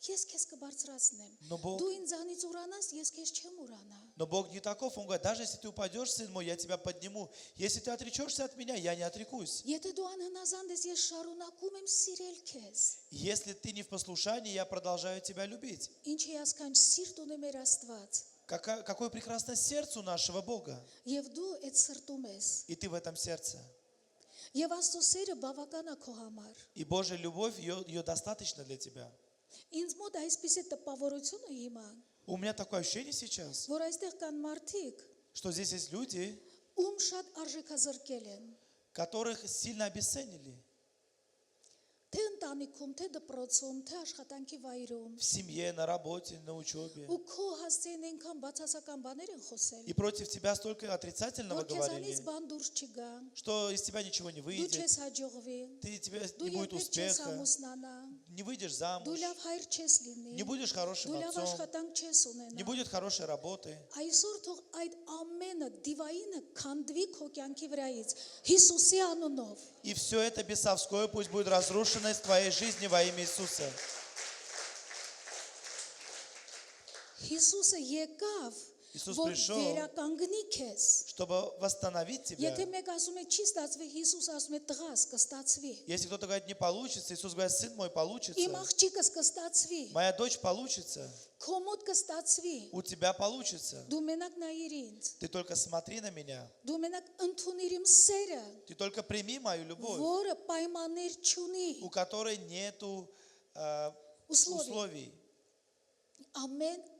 ես քեզ կբարձրացնեմ։ Но Бог- Դու ինձանից ուրանաս, ես քեզ չեմ уրանա։ Но Бог не таков, Он говорит, даже если ты упадешь, сын мой, я тебя подниму. Если ты отречешься от меня, я не отрекусь. Եթե դու անհնազանդ ես, ես շարունակում եմ սիրել քեզ։ Если ты не в послушании, я продолжаю тебя любить. Ինչ հիասքանչ սիրտ ունի մեր Աստված։ Какое прекрасное сердце у нашего Бога. Եվ դու այդ սրտում ես։ И ты в этом сердце. Եվ Աստծո սերը բավական է քո համար։ И Божья любовь, ее достаточно для тебя. Ինձ մոտ այսպիսի տպավորություն է հիմա, У меня такое ощущение сейчас, որ այստեղ կան մարդիկ, что здесь есть люди, ում շատ արժեքազրկել են։ которых сильно обесценили. Թե ընտանիքում, թե դպրոցում, թե աշխատանքի վայրում։ В семье, на работе, на учебе. Ու քո հասցեին այնքան բացասական բաներ են խոսել, И против тебя столько отрицательного որ քեզանից говорили, բան դուրս չգա, что из тебя ничего не դու выйдет, չես հաջողվի, тебе դու не будет երբեք չես успеха, ամուսնանա, не выйдешь դու замуж, լավ հայր չես լինի, не будешь хорошим դու լավ отцом, աշխատանք չես не ունենա։ будет хорошей работы. Այսօր թող այդ ամենը դիվայինը քանդվի քո կյանքի վրայից Հիսուսի անունով։ И все это бесовское пусть будет разрушено из твоей жизни во имя Иисуса. Հիսուսը եկավ, Հիսուս որ пришел, վերականգնի քեզ։ чтобы восстановить тебя. Եթե մեկ ասում է չի ստացվի, Հիսուս ասում է տղաս կստացվի։ Если кто-то говорит не получится, Иисус говорит, сын мой, Իմ получится. աղջիկս կստացվի, Моя дочь получится, քո մոտ կստացվի։ у тебя получится. Դու մենակ նայիր ինձ։ Ты только смотри на меня. Դու մենակ ընդունիր իմ սերը, Ты только прими мою любовь, որը պայմաններ չունի։ у которой нету Условий. условий. Ամեն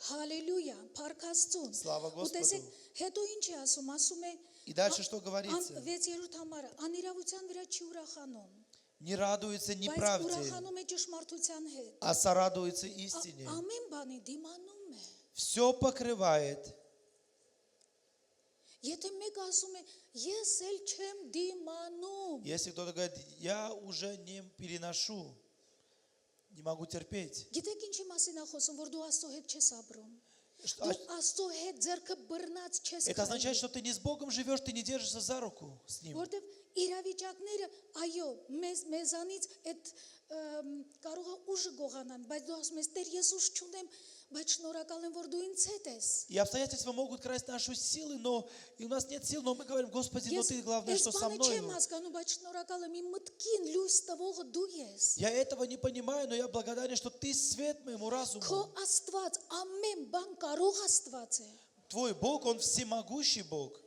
Հալելույա, Փառք Աստծուն։ Слава Ու տեսեք, Господу. հետո ինչ է ասում, ասում է И дальше что говорится? 6-րդ համարը, անիրավության վրա չի ուրախանում, Не радуется բայց неправде, ուրախանում է ճշմարտության հետ։ а сорадуется истине. Ամեն բանի դիմանում է։ Все покрывает. Եթե մեկ ասում է, ես էլ չեմ դիմանում, Если кто-то говорит, я уже не переношу, не могу терпеть. գիտեք ինչի մասին է խոսում, որ դու Աստծո հետ չես ապրում։ Что- Դու Աստծո հետ ձեռքը բռնած չես Это означает, քայլում, что ты не с Богом живешь, ты не держишься за руку с Ним. որտեվ իրավիճակները, այո, մեզանից այդ կարող է ուժը գողանան, բայց դու ասում ես, Տեր, ես ուժ չունեմ, բայց շնորհակալ եմ, որ դու ինձ հետ ես։ И обстоятельства могут красть нашу силы, но и у нас нет сил, но мы говорим, Господи, но Ես Ты главное, այս что со բանը мной. չեմ հասկանում, բայց շնորհակալ եմ իմ մտքին լույս տվողը դու ես։ Я этого не понимаю, но я благодарен, что Ты свет моему Քո разуму. Աստված ամեն бан կարող Աստված է։ Твой Бог, Он всемогущий Бог.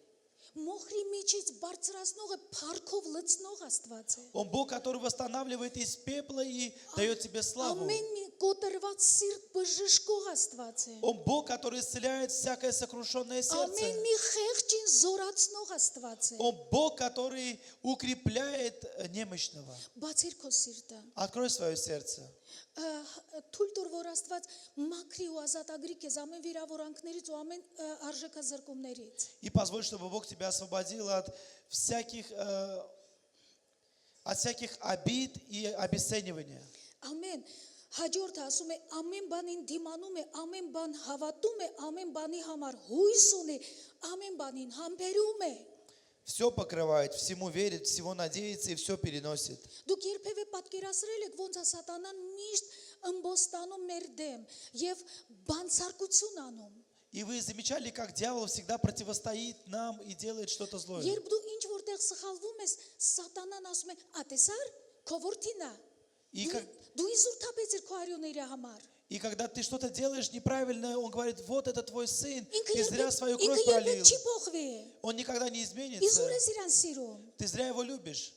Մոխրի միջից բարձրացնողը փառքով լցնող Աստված է։ Он Бог, который восстанавливает из пепла и дает тебе славу. Ամեն մի կոտրված սիրտ բժշկող Աստված է։ Он Бог, который исцеляет всякое сокрушенное Ամեն сердце. մի խեղճին զորացնող Աստված է։ Он Бог, который укрепляет немощного. Բացիր քո սիրտը։ Открой свое сердце. Թույլ տուր, որ Աստված մաքրի ու ազատագրի քեզ ամեն վիրավորանքներից ու ամեն արժեքազրկումներից։ И позволь, чтобы Бог тебя освободил от всяких обид и обесценивания. Ամեն հաջորդը ասում է ամեն բանին դիմանում է, ամեն բան հավատում է, ամեն բանի համար հույս ունի, ամեն բանին համբերում է։ Все покрывает, всему верит, всего надеется и все переносит. Դուք երբևէ պատկերացրել եք ոնց է սատանան միշտ ըմբոստանում մեր դեմ եւ բանցարկություն անում։ И вы замечали, как дьявол всегда противостоит нам и делает что-то злое. Երբ դու ինչ որտեղ սխալվում ես, սատանան ասում է՝ «Ատեսար, քո որդին է»։ Դու իզուրթապեցիր քո արյունը իր համար։ И когда ты что-то делаешь неправильно, он говорит, вот это твой сын, Ինքը ты зря свою кровь երբեք пролил. չի փոխվի։ Он никогда не изменится. Իզուր ես իրան սիրում։ Ты зря его любишь.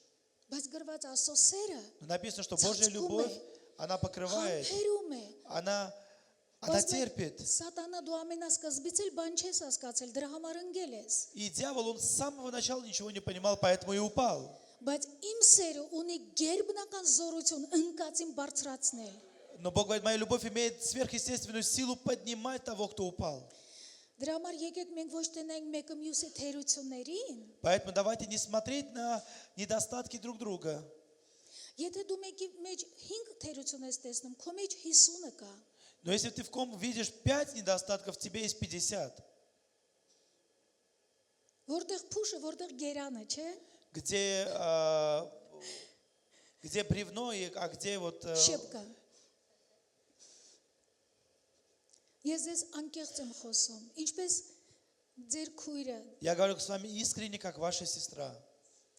Բայց գրված Աստծո սերը Но написано, что Божья любовь, она покрывает, համբերում է։ она терпит. Սատանա դու ամենասկզբից էլ բան չես հասկացել, դրա համար ընկել ես։ И дьявол, он с самого начала ничего не понимал, поэтому и упал. Բայց իմ սերը ունի գերբնական զորություն ընկածին բարձրացնել։ Но Бог говорит, моя любовь имеет сверхъестественную силу поднимать того, кто упал. Դրա համար եկեք մենք ոչ թե նայենք մեկը մյուսի թերություններին, Поэтому давайте не смотреть на недостатки друг друга. եթե դու մեկի մեջ 5 թերություն ես տեսնում, քո մեջ 50-ը կա։ Но если ты в ком видишь 5 недостатков, в тебе есть 50. Որտեղ փուշը, որտեղ գերանը, չէ՞։ Где бревно, а где вот Շեպկա։ Ես ձեզ անկեղծ եմ խոսում, ինչպես ձեր քույրը, Я говорю с вами искренне, как ваша сестра.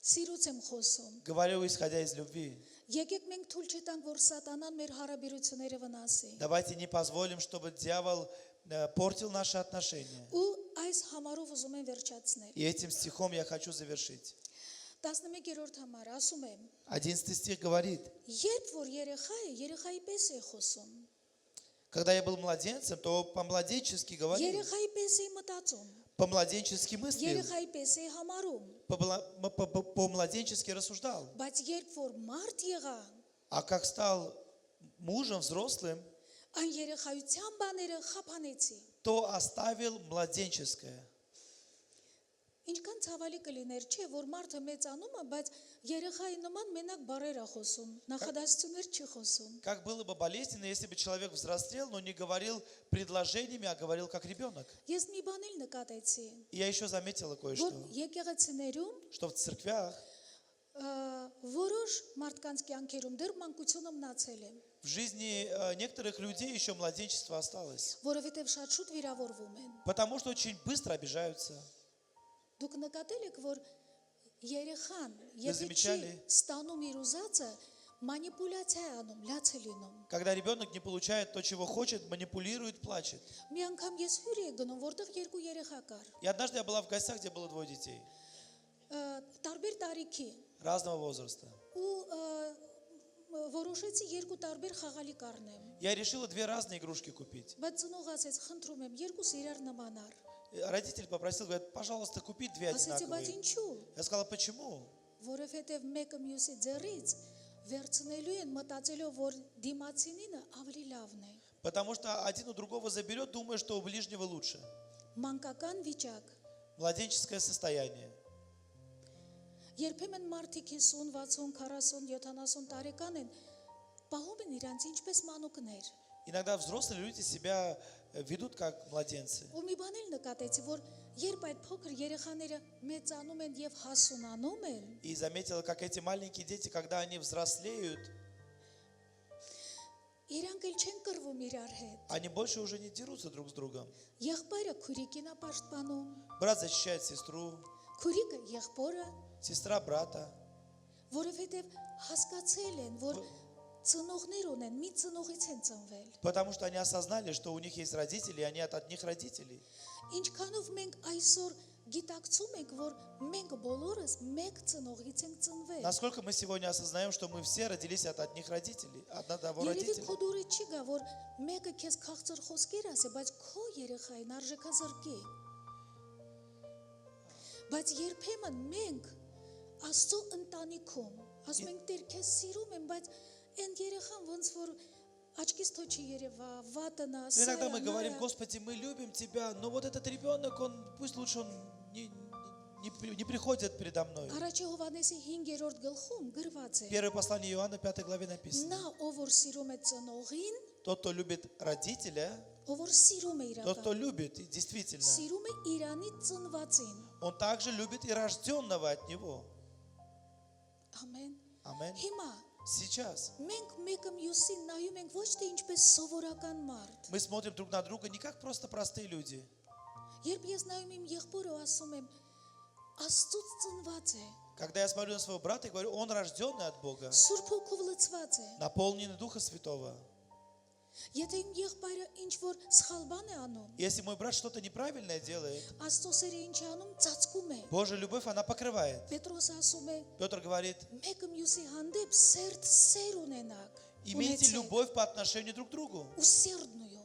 սիրուց եմ խոսում։ Говорю, исходя из любви. Եկեք մենք թույլ չտանք, որ սատանան մեր հարաբերությունները վնասի։ Давайте не позволим, чтобы дьявол портил наши отношения. Ու այս համարով ուզում եմ վերջացնել։ И этим стихом я хочу завершить. 11-րդ համար ասում եմ. 11 стих говорит: Երբ որ երեխա է, երեխայի պես է խոսում։ когда я был младенцем, то по-младенчески говорил, Երեխայի պես է մտածում։ по-младенчески мыслил, Երեխայի պես է համարում։ по-младенчески рассуждал. Բայց երբ որ մարդ եղա, А как стал мужем, взрослым, այն երեխայության բաները խափանեցի։ то оставил младенческое. Ինչքան ցավալի կլիներ, չէ, որ մարդը մեծանում է, բայց երեխայի նման մենակ բառեր է խոսում, նախադասություններ չի խոսում։ Как было бы болезненно, если бы человек взрослел, но не говорил предложениями, а говорил как ребенок. Ես մի бан էլ նկատեցի, И я еще заметила որ кое-что, եկեղեցիներում что в церквях, որոշ մարդկանց կյանքերում դեռ մանկությունը մնացել է, в жизни некоторых людей еще младенчество осталось. որովհետև շատ շուտ վիրավորվում են։ Потому что очень быстро обижаются. Դուք նկատել եք, որ երեխան Вы եթե չի замечали? ստանում իր ուզածը, մանիպուլյացիա է անում, լաց է լինում։ Когда ребенок не получает то, чего хочет, манипулирует, плачет. Մի անգամ ես հյուր եի գնում, որտեղ երկու երեխա կար։ И однажды я была в гостях, где было двое детей Տարբեր տարիքի разного возраста. ու որոշեցի երկու տարբեր խաղալիք առնեմ։ Я решила две разные игрушки купить. Բայց ծնողը ասեց, խնդրում եմ, երկուս իրար նմանար։ Родитель попросил, говорит, пожалуйста, купи две Ասեցի, բայց одинаковые. ինչու։ Я сказала, почему? Որովհետև մեկը մյուսի ձեռից վերցնելու են մտածելով, որ դիմացինինը ավելի լավն է։ Потому что один у другого заберет, думая, что у ближнего лучше. Մանկական վիճակ։ Младенческое состояние. Երբեմն մարդիկ 50, 60, 40, 70 տարեկան են, պահում են իրանց ինչպես մանուկներ։ Иногда взрослые люди себя ведут как младенцы. Ու մի բան էլ նկատեցի, որ երբ այդ փոքր երեխաները մեծանում են եւ հասունանում են, И заметила, как эти маленькие дети, когда они взрослеют, իրանք էլ չեն կռվում իրար հետ։ они больше уже не дерутся друг с другом. Եղբայրը քուրիկին է պաշտպանում, Брат защищает сестру, քուրիկը եղբորը, сестра брата. որովհետեւ հասկացել են, որ ծնողներ ունեն, մի ծնողից են ծնվել։ Потому что они осознали, что у них есть родители, и они от одних родителей. Ինչքանով մենք այսօր գիտակցում ենք, որ մենք բոլորս մեկ ծնողից ենք ծնվել։ Насколько мы сегодня осознаем, что мы все родились от одних родителей, от одного Երևի родителя. քո դուրը չի գա, որ մեկը քեզ քաղցր խոսքեր ասի, բայց քո երեխային արժեքազրկի։ Բայց երբեմն մենք Աստծո ընտանիքում ասում ենք Տեր քեզ սիրում եմ, բայց այն երեխան ոնց որ աչքից թո չի երևա, վատն է, Иногда мы սայա, говорим, նայա։ Господи, мы любим Тебя, но вот этот ребенок, пусть лучше он не приходит передо мной. Առաջի Հովհաննեսի 5-րդ գլխում գրված է. Первое послание Иоанна, 5 главе написано. Նա ով որ սիրում է ծնողին, Тот, кто любит родителя, ով որ սիրում է тот, кто իրական, любит, и действительно, սիրում է Իրանի ծնվածին։ он также любит и рожденного от него. Ամեն։ Ամեն. Հիմա Сейчас մենք մեկը մյուսին նայում ենք ոչ թե ինչպես սովորական մարդ։ мы смотрим друг на друга не как просто простые люди. Երբ ես նայում եմ եղբորը, ասում եմ Աստծուց ծնված է, Когда я смотрю на своего брата и говорю, он рожденный от Бога, Սուրբ Հոգով լցված է։ наполненный Духа Святого. Եթե իմ եղբայրը ինչ որ սխալ բան է անում, Если мой брат что-то неправильное делает, Աստծո սերը ինչ է անում, ծածկում է։ Божья любовь, она покрывает. Պետրոսը ասում է, Петр говорит, մեկը մյուսի հանդեպ սեր ունենակ։ имейте ունեցեք, любовь по отношению друг к другу. Усердную,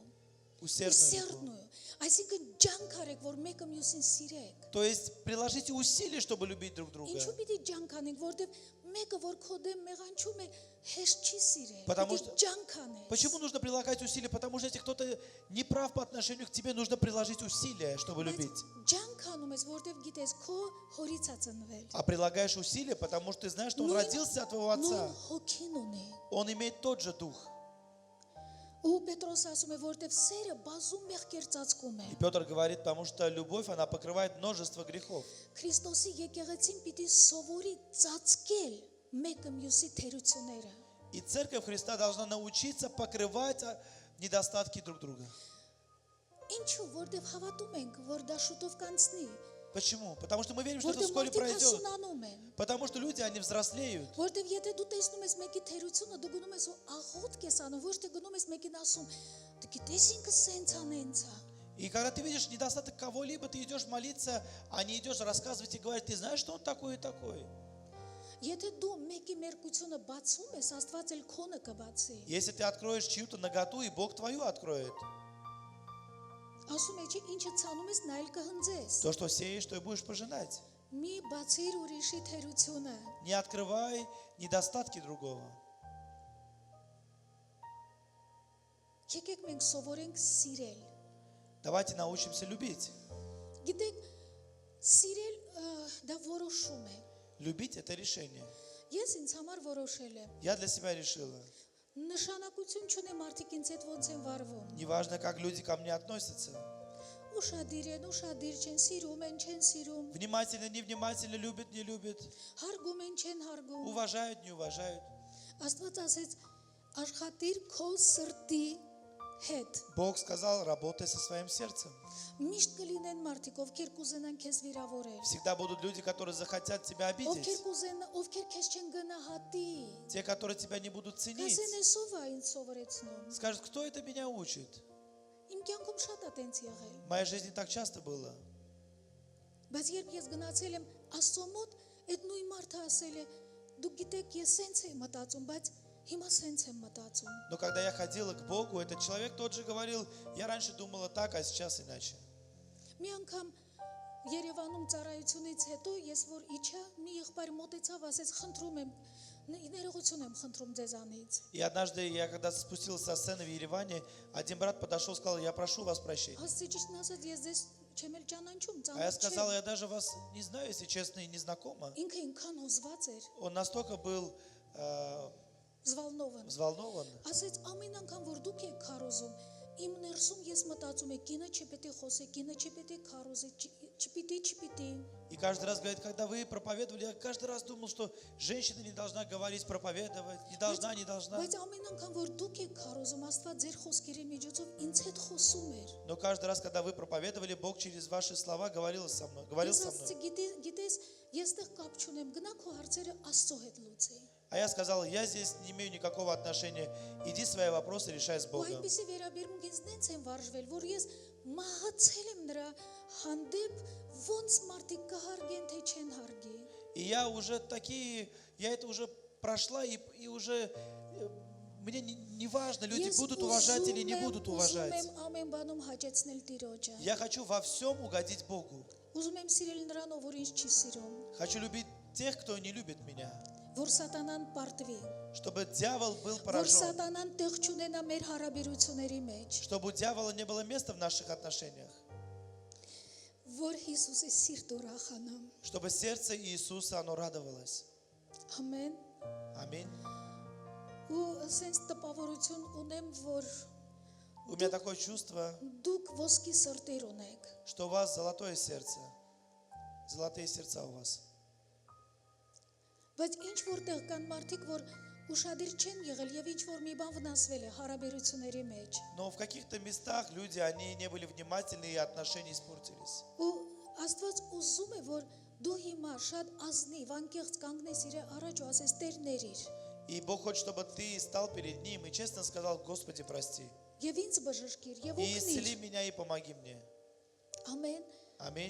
Усердную любовь. усердную։ Այսինքն ջանք արեք, որ մեկը мյուսին սիրեք։ То есть приложите усилия, чтобы любить друг друга. Ինչու պիտի ջանք անենք, որտեվ մեկը որ քո դեմ մեղանչում է, հեշտ չի սիրել։ Потому Պիտի что- ջանք անես։ Почему нужно прилагать усилия? Потому что если кто-то не прав по отношению к тебе, нужно приложить усилия, чтобы Բայց любить. ջանք անում ես, որտեվ գիտես քո հորից է ծնվել։ А прилагаешь усилия, потому что ты знаешь, что он Նույն- родился от твоего նույն отца. հոգին ունի։ Он имеет тот же дух. Ու Պետրոսը ասում է, որտեվ սերը բազում մեղքեր ծածկում է։ И Петр говорит, потому что любовь, она покрывает множество грехов. Քրիստոսի եկեղեցին պիտի սովորի ծածկել մեկը մյուսի թերությունները։ И церковь Христа должна научиться покрывать недостатки друг друга. Ինչու, որտեվ հավատում ենք, որ դա շուտով կանցնի, Почему? Потому что мы верим, что это որտեվ вскоре մարդիկ пройдет. հասունանում են, Потому что люди, они взрослеют. որտեվ եթե դու տեսնում ես մեկի թերությունը, դու գնում ես ու աղոթք ես անում, ոչ թե գնում ես մեկին ասում, դու գիտես ինքը սենց անենցա։ И когда ты видишь недостаток кого-либо, ты идешь молиться, а не идешь рассказывать и говорить, ты знаешь, что он такой и такой. Եթե դու մեկի մերկությունը բացում ես, Աստված էլ քոնը կբացի։ Если ты откроешь чью-то наготу, и Бог твою откроет. Ասում է, չէ, ինչը ցանում ես, նա էլ կհնձես։ То, что сеешь, то и будешь пожинать. Մի բացիր ուրիշի թերությունը։ Не открывай недостатки другого. Եկեք մենք սովորենք սիրել։ Давайте научимся любить. Գիտեք, սիրել դա որոշում է։ Любить – это решение. Ես ինձ համար որոշել եմ։ Я для себя решила. Նշանակություն չունի մարդիկ ինձ հետ ոնց են վարվում։ Неважно, как люди ко мне относятся. Ուշադիր են, ուշադիր չեն, սիրում են, չեն սիրում, Внимательно, невнимательно, любят, не любят. հարգում են, չեն հարգում։ Уважают, не уважают. Աստված ասեց, աշխատիր քո սրտի հետ։ Бог сказал, работай со своим сердцем. Միշտ կլինեն մարդիկ, ովքեր կուզենան քեզ վիրավորել։ Всегда будут люди, которые захотят тебя Ովքեր обидеть. ովքեր քեզ չեն գնահատի։ Те, которые тебя не будут ценить. Ասեն էսով է ինձ սովորեցնում։ Скажут, кто это меня учит? Իմ կյանքում շատ է տենց եղել։ В моей жизни так часто было. Բայց երբ ես գնացել եմ Աստծո մոտ, այդ նույն մարդը ասել է, դուք գիտեք, ես սենց եմ մտածում, բայց հիմա սենց եմ մտածում։ Но когда я ходила к Богу, этот человек тот же говорил, я раньше думала так, а сейчас иначе. Մի անգամ Երևանում ծառայությունից հետո ես որ իջա, մի եղբայր մոտեցավ, ասեց, խնդրում եմ, ներողություն եմ խնդրում ձեզանից։ И однажды я, когда спустился со сцены в Ереване, один брат подошел и сказал, я прошу вас прощения. Աստծո ճիշտն ասած, ես ձեզ չեմ էլ ճանաչում, А я ծանոթ сказал, չեմ։ я даже вас не знаю, если честно, и не знакома. Ինքը ինքան հոզված էր, Он настолько был զվալնովն։ взволнован. Ասեց, ամեն անգամ որ դուք եք քարոզում, իմ ներսում ես մտածում եմ, կինը չպետք է խոսի, կինը չպետք է քարոզի, չպիտի։ И каждый раз говорит, когда вы проповедовали, я каждый раз думал, что женщина не должна говорить, проповедовать, не должна. Բայց ամեն անգամ որ դուք եք քարոզում, Աստված ձեր խոսքերի միջոցով ինձ հետ խոսում էր։ Но каждый раз, когда вы проповедовали, Бог через ваши слова говорил со мной. Ես ասացի, գիտես, ես դեռ կապ չունեմ, գնա քո հարցերը Աստծո հետ լուծի։ А я сказал, я здесь не имею никакого отношения. Иди свои вопросы решай с Ու Богом. այնպեսի վերաբերմունք ինձ նենց են վարժվել, որ ես մահացել եմ նրա հանդեպ, ոնց մարդիկ կհարգեն, թե չեն հարգի։ И я уже я это уже прошла, и уже мне не важно, люди будут уважать или не будут уважать. Ուզում եմ ամեն բանում հաճեցնել Տիրոջը։ Я хочу во всем угодить Богу. Ուզում եմ սիրել նրան, ով որ ինձ չի сирում, Хочу любить тех, кто не любит меня. որ սատանան պարտվի, Чтобы дьявол был որ поражен. սատանան տեղ չունենա մեր հարաբերությունների մեջ, Чтобы у дьявола не было места в наших отношениях. որ Հիսուսի սիրտը ուրախանա։ Чтобы сердце Иисуса, оно радовалось. Ամեն։ Аминь. Ու ասենց տպավորություն ունեմ, որ У меня такое чувство, դուք ոսկի սրտեր ունեք։ что у вас золотое сердце. Золотые сердца у вас. Բայց ինչ որտեղ կան մարդիկ, որ ուշադիր չեն եղել եւ ինչ որ մի բան վնասվել է հարաբերությունների մեջ։ Но в каких-то местах люди, они не были внимательны, и отношения испортились. Ու Աստված ուզում է, որ դու հիմա շատ ազնիվ, անկեղծ կանգնես իր առաջ ու ասես Տեր ներիր։ И Бог хочет, чтобы ты стал перед Ним и честно сказал, Господи, прости. Եվ ինձ բժշկիր, եւ И исцели օգնիր։ меня и помоги мне. Ամեն։ Аминь.